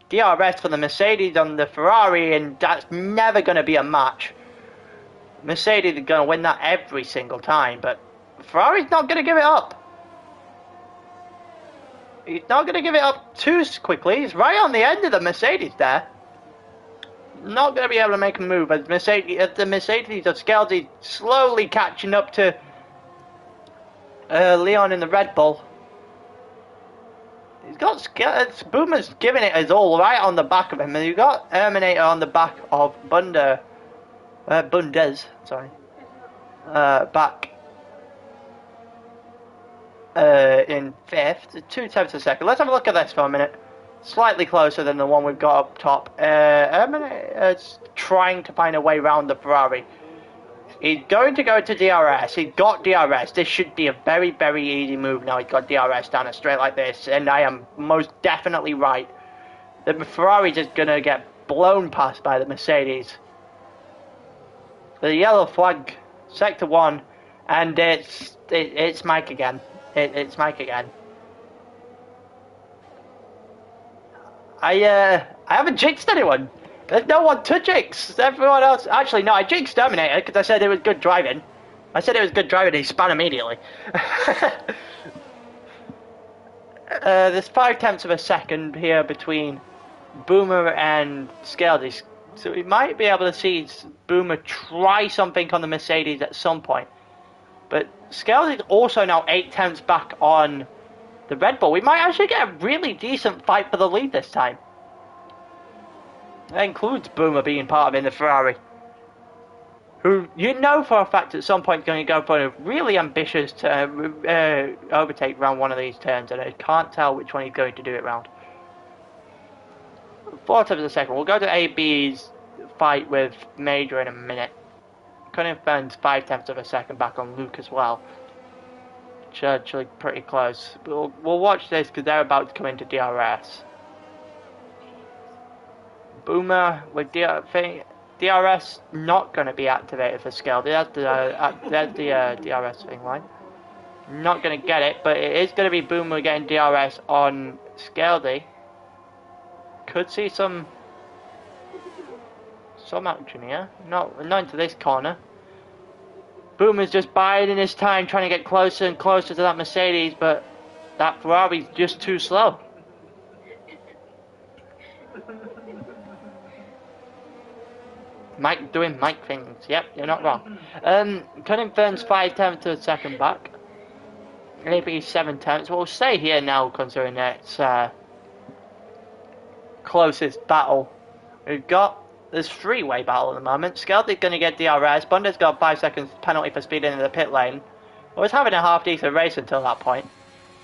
DRS for the Mercedes on the Ferrari, and that's never going to be a match. Mercedes is going to win that every single time, but Ferrari's not going to give it up. He's not going to give it up too quickly. He's right on the end of the Mercedes there. Not going to be able to make a move as the Mercedes of Scalzi slowly catching up to Leon in the Red Bull. He's got Boomer's giving it his all right on the back of him, and you've got Terminator on the back of Bunders, sorry, back in 5th, 2/10 of a second. Let's have a look at this for a minute. Slightly closer than the one we've got up top. Terminator's trying to find a way around the Ferrari. He's going to go to DRS. He's got DRS. This should be a very, very easy move now. He's got DRS down a straight like this. And I am most definitely right. The Ferrari's just going to get blown past by the Mercedes. The yellow flag, Sector 1. And it's Mike again. It's Mike again. I haven't jinxed anyone. There's no one to jinx. Everyone else... Actually, no, I jinxed Terminator because I said it was good driving. I said it was good driving and he spun immediately. There's 0.5 of a second here between Boomer and Scalzi. So we might be able to see Boomer try something on the Mercedes at some point. But Scalzi's also now 0.8 back on the Red Bull. We might actually get a really decent fight for the lead this time. That includes Boomer being part of it in the Ferrari. Who, you know for a fact at some point is going to go for a really ambitious overtake round one of these turns, and I can't tell which one he's going to do it round. 0.4 of a second. We'll go to AB's fight with Major in a minute. Cunningham's 0.5 of a second back on Luke as well. Which are actually pretty close. We'll watch this because they're about to come into DRS. Boomer with DRS not going to be activated for Scalzi. That's the DRS thing line. Not going to get it, but it is going to be Boomer getting DRS on Scaldy. Could see some action here. Not into this corner. Boomer's just biding his time, trying to get closer and closer to that Mercedes, but that Ferrari's just too slow. Mike doing Mike things. Yep, you're not wrong. Cunning Fern's 5/10 to the second back. Maybe 7/10. We'll stay here now, considering it's closest battle. We've got this three-way battle at the moment. Skelty's going to get DRS. Bunder's got 5 seconds penalty for speeding in the pit lane. I was having a half-decent race until that point.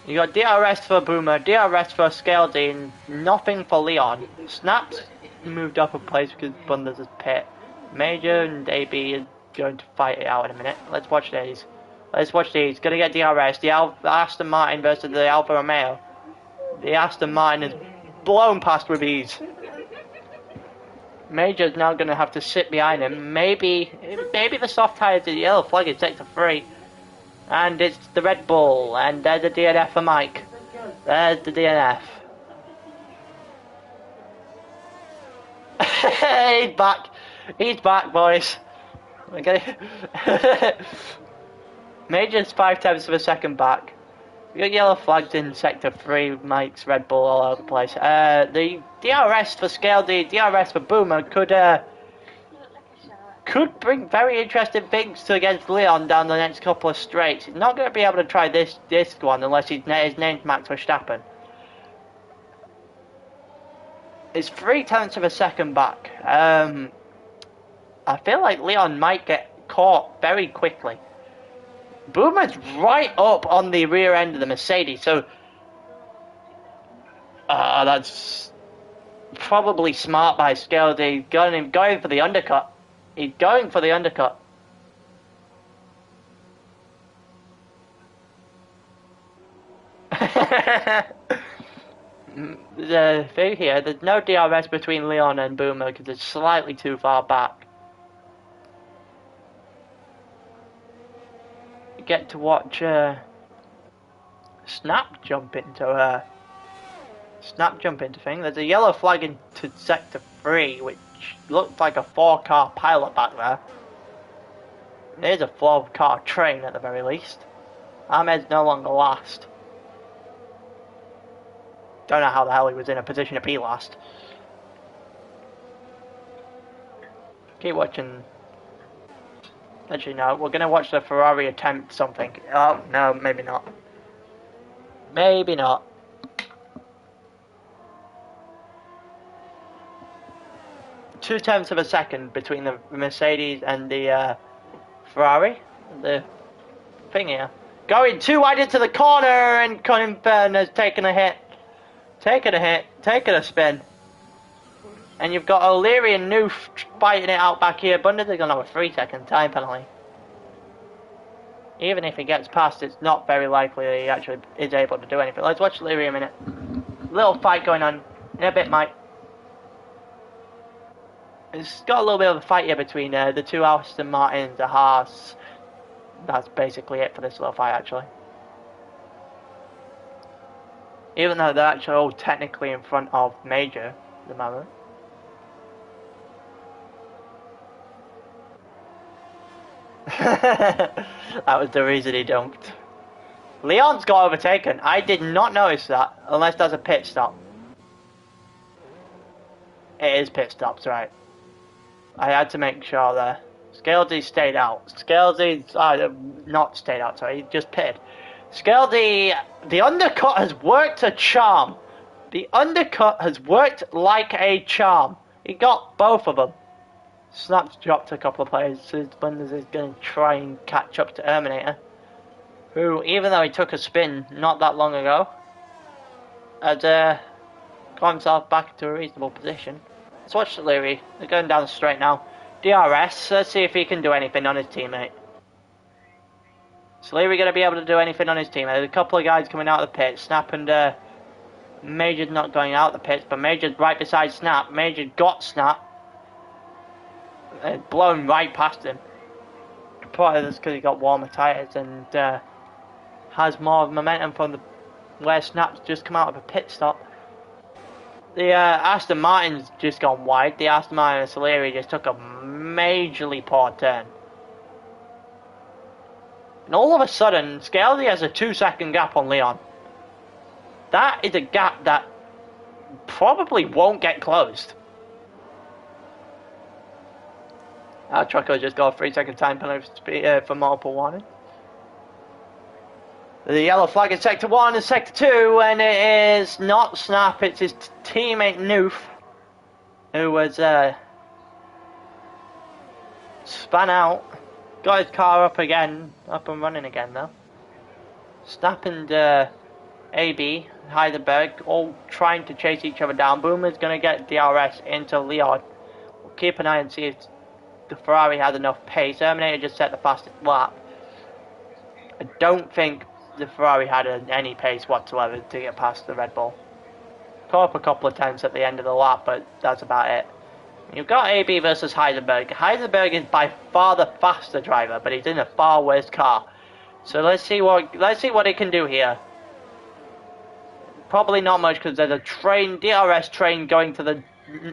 You got DRS for Boomer, DRS for Skelty, and nothing for Leon. Snaps moved up a place because Bunder's is pit. Major and AB are going to fight it out in a minute. Let's watch these. Gonna get DRS. The Aston Martin versus the Alfa Romeo. The Aston Martin is blown past with ease. Major's now gonna have to sit behind him. Maybe the soft tire to the yellow flag is sector 3. And it's the Red Bull. And there's the DNF for Mike. There's the DNF. He's back. He's back, boys. Okay. Major's 5/10 of a second back. We got yellow flags in sector 3. Mike's Red Bull all over the place. The DRS for Scaldy, DRS for Boomer could bring very interesting things to against Leon down the next couple of straights. He's not going to be able to try this one unless his name's Max Verstappen. It's 0.3 of a second back. I feel like Leon might get caught very quickly. Boomer's right up on the rear end of the Mercedes, so that's probably smart by Scaldy. Going for the undercut. He's going for the undercut. The thing here, there's no DRS between Leon and Boomer because it's slightly too far back. You get to watch Snap jump into thing. There's a yellow flag into sector 3, which looked like a 4-car pilot back there. There's a 4-car train at the very least. Ahmed's no longer last. Don't know how the hell he was in a position to be last. Keep watching. Actually, no, we're gonna watch the Ferrari attempt something. Oh, no, maybe not. Maybe not. Two tenths of a second between the Mercedes and the Ferrari. The thing here. Going too wide into the corner, and Colin Byrne has taken a hit. Taking a spin. And you've got O'Leary and Noof fighting it out back here. Bundesliga gonna have a 3-second time penalty. Even if he gets past, it's not very likely that he actually is able to do anything. Let's watch O'Leary a minute. Little fight going on. In a bit, Mike. It's got a little bit of a fight here between the two Aston Martins, the Haas. That's basically it for this little fight, actually. Even though they're actually all technically in front of Major at the moment. That was the reason he dunked. Leon's got overtaken. I did not notice that, unless there's a pit stop. It is pit stops, right. I had to make sure there. Scaldy stayed out. Scaldy's not stayed out, sorry, he just pitted. Scaldy, the undercut has worked a charm. The undercut has worked like a charm. He got both of them. Snap's dropped a couple of players, so Bundes is going to try and catch up to Terminator, who, even though he took a spin not that long ago, had got himself back into a reasonable position. Let's watch Leary. They're going down straight now. DRS, let's see if he can do anything on his teammate. Is Leary going to be able to do anything on his teammate? There's a couple of guys coming out of the pit. Snap and Major's not going out the pits, but Major's right beside Snap. Major got Snap. Blown right past him. Probably that's because he got warmer tyres and has more momentum from the where Snap's just come out of a pit stop. The Aston Martin's just gone wide. The Aston Martin and Soleri just took a majorly poor turn. And all of a sudden, Scalzi has a 2-second gap on Leon. That is a gap that probably won't get closed. Our trucker just got a 3-second time penalty for multiple warning. The yellow flag in Sector 1 and Sector 2, and it is not Snap, it's his teammate Noof, who was spun out, got his car up and running again though. Snap and AB, Heidelberg, all trying to chase each other down. Boomer's going to get DRS into Leon. We'll keep an eye and see if the Ferrari has enough pace. Terminator just set the fastest lap. I don't think the Ferrari had any pace whatsoever to get past the Red Bull. Caught up a couple of times at the end of the lap, but that's about it. You've got AB versus Heidelberg. Heidelberg is by far the faster driver, but he's in a far worse car. So let's see what he can do here. Probably not much because there's a DRS train going to the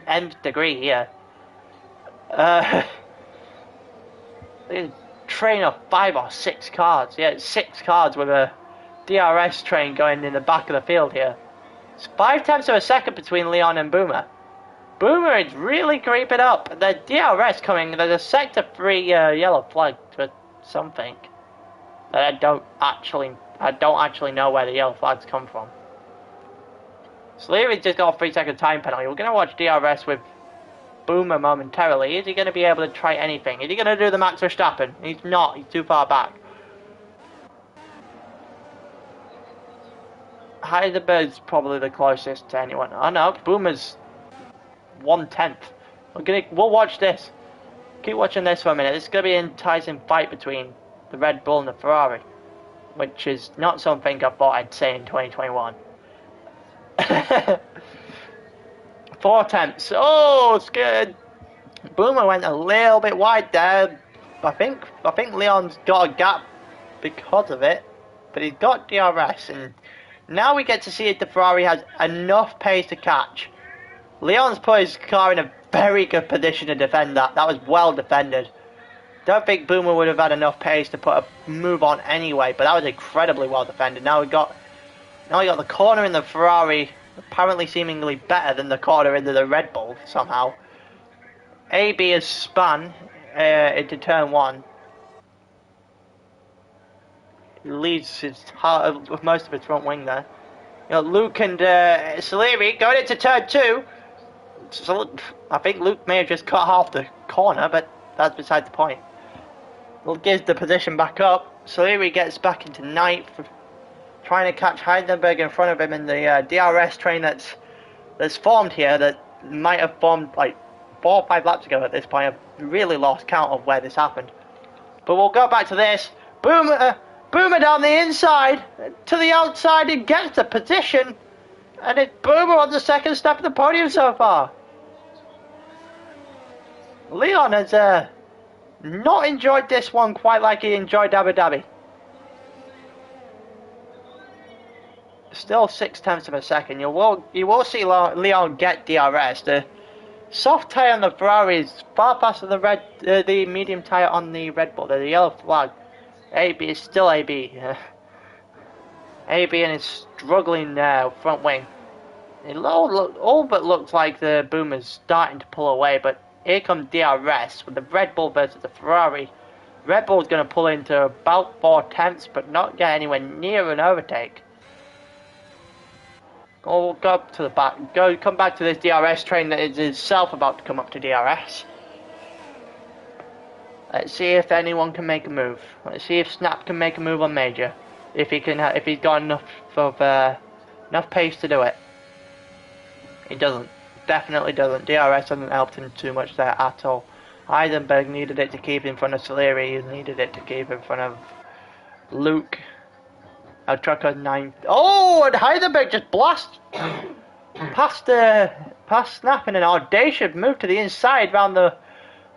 nth degree here. Train of 5 or 6 cars. Yeah, it's 6 cars with a DRS train going in the back of the field here. It's 5/10 of a second between Leon and Boomer. Boomer is really creeping up. The DRS coming. There's a Sector 3 yellow flag for something. I don't actually know where the yellow flags come from. Soleri just got a 3-second time penalty. We're gonna watch DRS with Boomer momentarily. Is he going to be able to try anything? Is he going to do the Max Verstappen? He's not. He's too far back. Heidelberg's probably the closest to anyone. Oh no, Boomer's 1/10. We'll watch this. Keep watching this for a minute. This is going to be an enticing fight between the Red Bull and the Ferrari, which is not something I thought I'd say in 2021. 4 attempts. Oh, scared. Boomer went a little bit wide there. I think Leon's got a gap because of it, but he's got DRS, and now we get to see if the Ferrari has enough pace to catch. Leon's put his car in a very good position to defend that. That was well defended. Don't think Boomer would have had enough pace to put a move on anyway, but that was incredibly well defended. Now we got the corner in the Ferrari. Apparently seemingly better than the corner into the Red Bull somehow. AB has spun into turn 1. He leads with most of his front wing there. You know, Luke and Soleri going into turn 2. So, I think Luke may have just cut half the corner, but that's beside the point. We'll give the position back up. Soleri gets back into 9th. Trying to catch Heidelberg in front of him in the DRS train that's formed here, that might have formed like 4 or 5 laps ago at this point. I've really lost count of where this happened. But we'll go back to this. Boomer down the inside to the outside and gets the position. And it's Boomer on the second step of the podium so far. Leon has not enjoyed this one quite like he enjoyed Abu Dhabi. Still 0.6 of a second. You will see Leon get DRS. The soft tyre on the Ferrari is far faster than the medium tyre on the Red Bull. The yellow flag. AB is still AB. AB and his struggling front wing. It all but looks like the Boomer's starting to pull away, but here comes DRS with the Red Bull versus the Ferrari. Red Bull's going to pull into about 4/10, but not get anywhere near an overtake. We'll go up to the back. Come back to this DRS train that is itself about to come up to DRS. Let's see if anyone can make a move. Let's see if Snap can make a move on Major. If he's got enough pace to do it. He doesn't. Definitely doesn't. DRS hasn't helped him too much there at all. Heidenberg needed it to keep in front of Soleri. He needed it to keep in front of Luke. Our trucker 9th. Oh, and Heidelberg just blast past Snap in an audacious move to the inside round the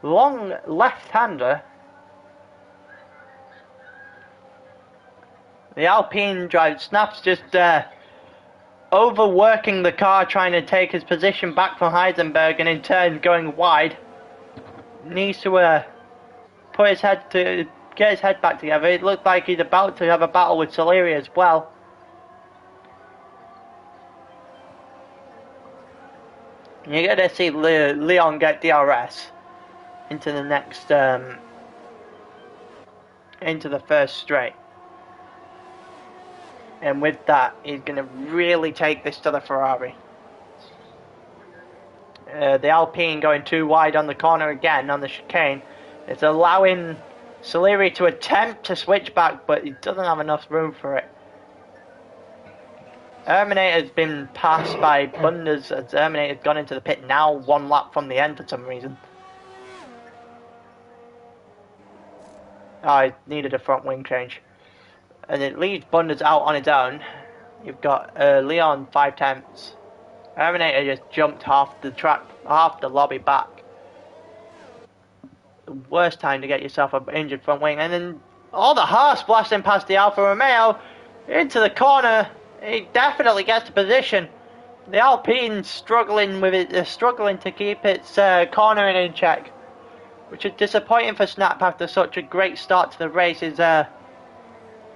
long left-hander. The Alpine driver, Snap's just overworking the car, trying to take his position back from Heisenberg, and in turn going wide. Needs to put his head to get his head back together. It looks like he's about to have a battle with Soleri as well. You're gonna see Leon get DRS into the next into the first straight, and with that, he's gonna really take this to the Ferrari. The Alpine going too wide on the corner again on the chicane. It's allowing Soleri to attempt to switch back, but he doesn't have enough room for it. Terminator's been passed by Bunders as Terminator's gone into the pit now, 1 lap from the end for some reason. Oh, he needed a front wing change. And it leaves Bunders out on his own. You've got Leon 5/10. Terminator just jumped half the track, half the lobby back. The worst time to get yourself an injured front wing. And then all the Haas blasting past the Alfa Romeo into the corner. He definitely gets the position. The Alpine struggling with it, struggling to keep its cornering in check, which is disappointing for Snap after such a great start to the race. His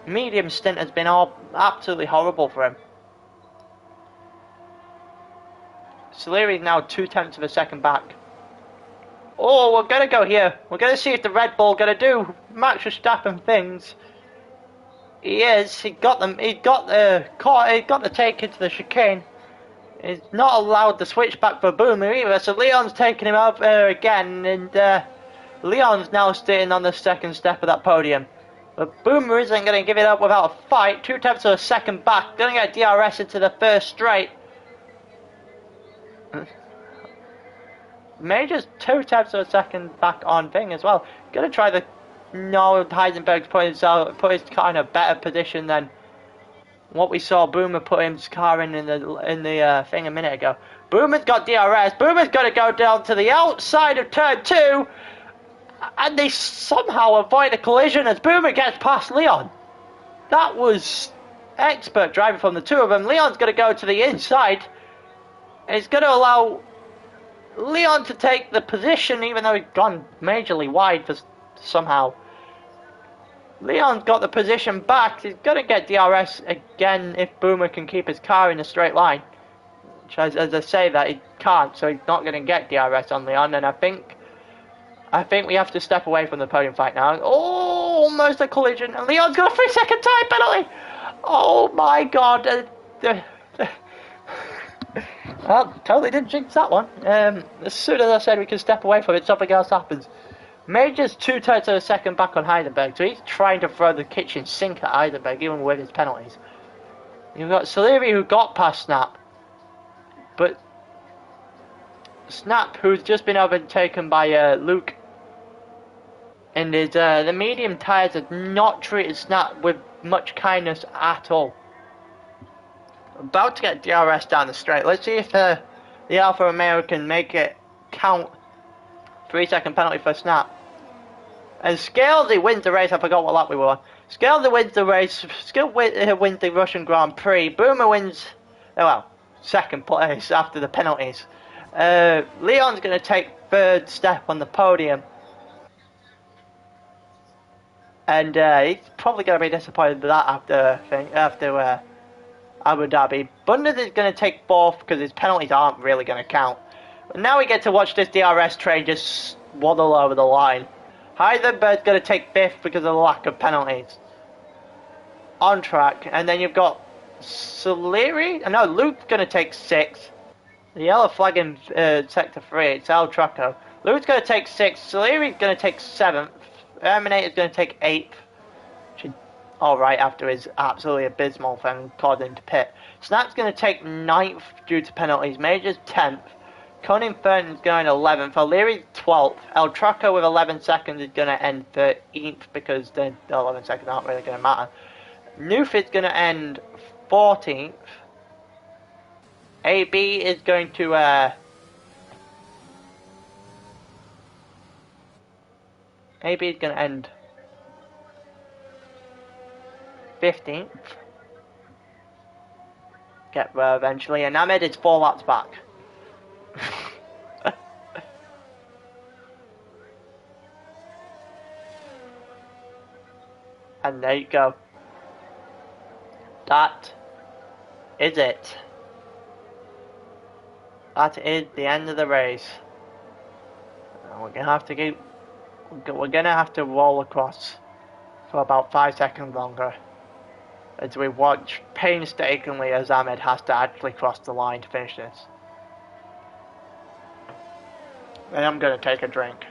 medium stint has been absolutely horrible for him. Soleri is now 0.2 of a second back. Oh, we're gonna go here. We're gonna see if the Red Bull gonna do Max Verstappen things. He is. He got them. He got the take into the chicane. He's not allowed the switch back for Boomer either. So Leon's taking him over again, and Leon's now sitting on the second step of that podium. But Boomer isn't going to give it up without a fight. 0.2 of a second back. Going to get DRS into the first straight. Major's 0.2 of a second back on thing as well. Going to try the. No, Heisenberg's put his car in a better position than what we saw Boomer put his car in the thing a minute ago. Boomer's got DRS. Boomer's got to go down to the outside of turn 2, and they somehow avoid a collision as Boomer gets past Leon. That was expert driving from the two of them. Leon's going to go to the inside. It's going to allow Leon to take the position, even though he's gone majorly wide for somehow. Leon's got the position back. He's going to get DRS again if Boomer can keep his car in a straight line. Which, as I say that, he can't, so he's not going to get DRS on Leon. And I think we have to step away from the podium fight now. Oh, almost a collision. And Leon's got a 3-second time penalty. Oh my god. Well, totally didn't jinx that one. As soon as I said we can step away from it, something else happens. Major's 0.2 of a second back on Heisenberg, so he's trying to throw the kitchen sink at Heisenberg, even with his penalties. You've got Soleri, who got past Snap, but Snap, who's just been overtaken by Luke, and his the medium tyres have not treated Snap with much kindness at all. About to get DRS down the straight. Let's see if the Alfa Romeo can make it count. 3-second penalty for Snap. And Scalzi wins the race. I forgot what lap we were on. Scalzi wins the race. Wins the Russian Grand Prix. Boomer wins, second place after the penalties. Leon's going to take third step on the podium. And he's probably going to be disappointed with that after Abu Dhabi. Bunders is going to take fourth because his penalties aren't really going to count. But now we get to watch this DRS train just waddle over the line. Heisenberg's going to take fifth because of the lack of penalties. On track. And then you've got Soleri. No, Luke's going to take sixth. The yellow flag in sector 3. It's El Traco. Luke's going to take sixth. Soleri's going to take seventh. Terminator's going to take eighth. Alright, after his absolutely abysmal thing caused him to pit. Snap's going to take 9th due to penalties. Major's 10th. Conan Fernand's going 11th. O'Leary's 12th. El Traco with 11 seconds is going to end 13th because the 11 seconds aren't really going to matter. Newfield's going to end 14th. AB is going to AB is going to end 15th. Get there eventually, and Ahmed is 4 laps back. And there you go. That is it. That is the end of the race. We're gonna have to roll across for about 5 seconds longer as we watch painstakingly as Ahmed has to actually cross the line to finish this. And I'm gonna take a drink.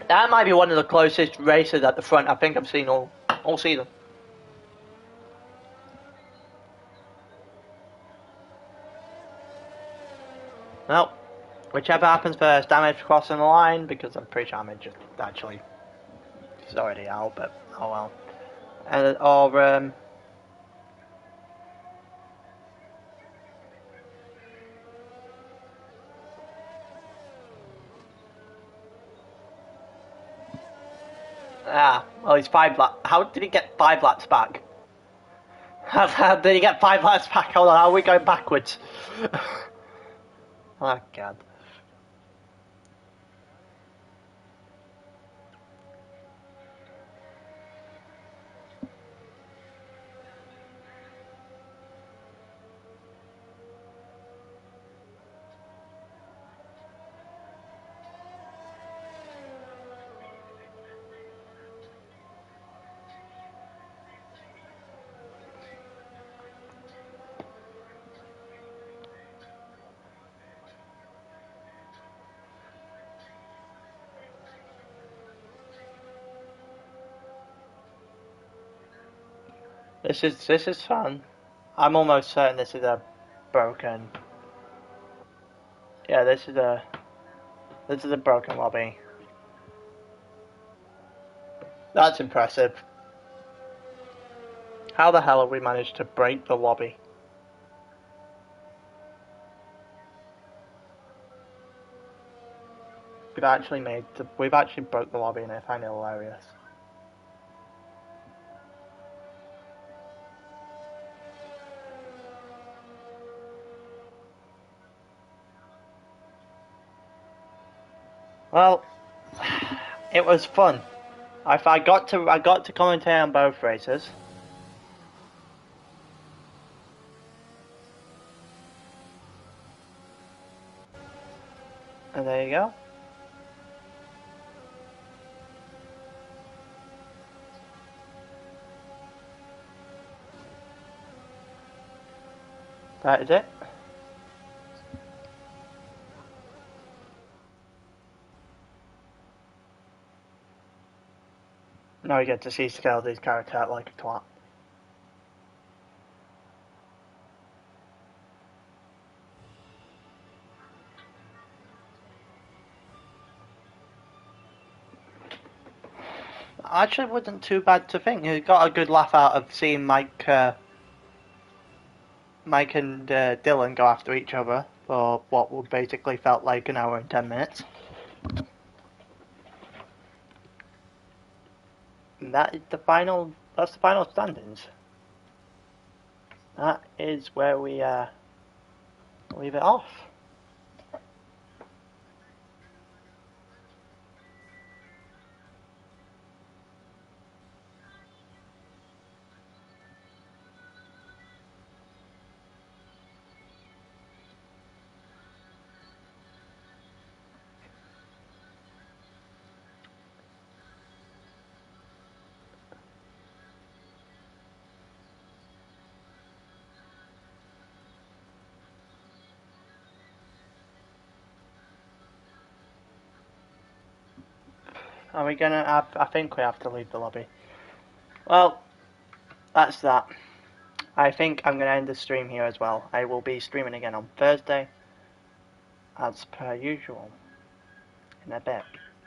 That might be one of the closest races at the front I think I've seen all season. Well, whichever happens first, Ahmed crossing the line, because I'm pretty sure Ahmed just actually is already out, but oh well. Well, he's 5 laps. How did he get 5 laps back? How did he get 5 laps back? Hold on, how are we going backwards? Oh, God. This is fun. I'm almost certain this is a broken. Yeah, this is a broken lobby. That's impressive. How the hell have we managed to break the lobby? We've actually broke the lobby, and I find it hilarious. Well, it was fun. I got to commentate on both races. And there you go. That is it. Now we get to see Scaldy's character act like a twat. Actually, wasn't too bad to think. You got a good laugh out of seeing Mike and Dylan go after each other for what would basically felt like an hour and 10 minutes. And that's the final standings. That is where we leave it off. Are we gonna have, I think we have to leave the lobby. Well, that's that. I think I'm gonna end the stream here as well. I will be streaming again on Thursday, as per usual, in a bit.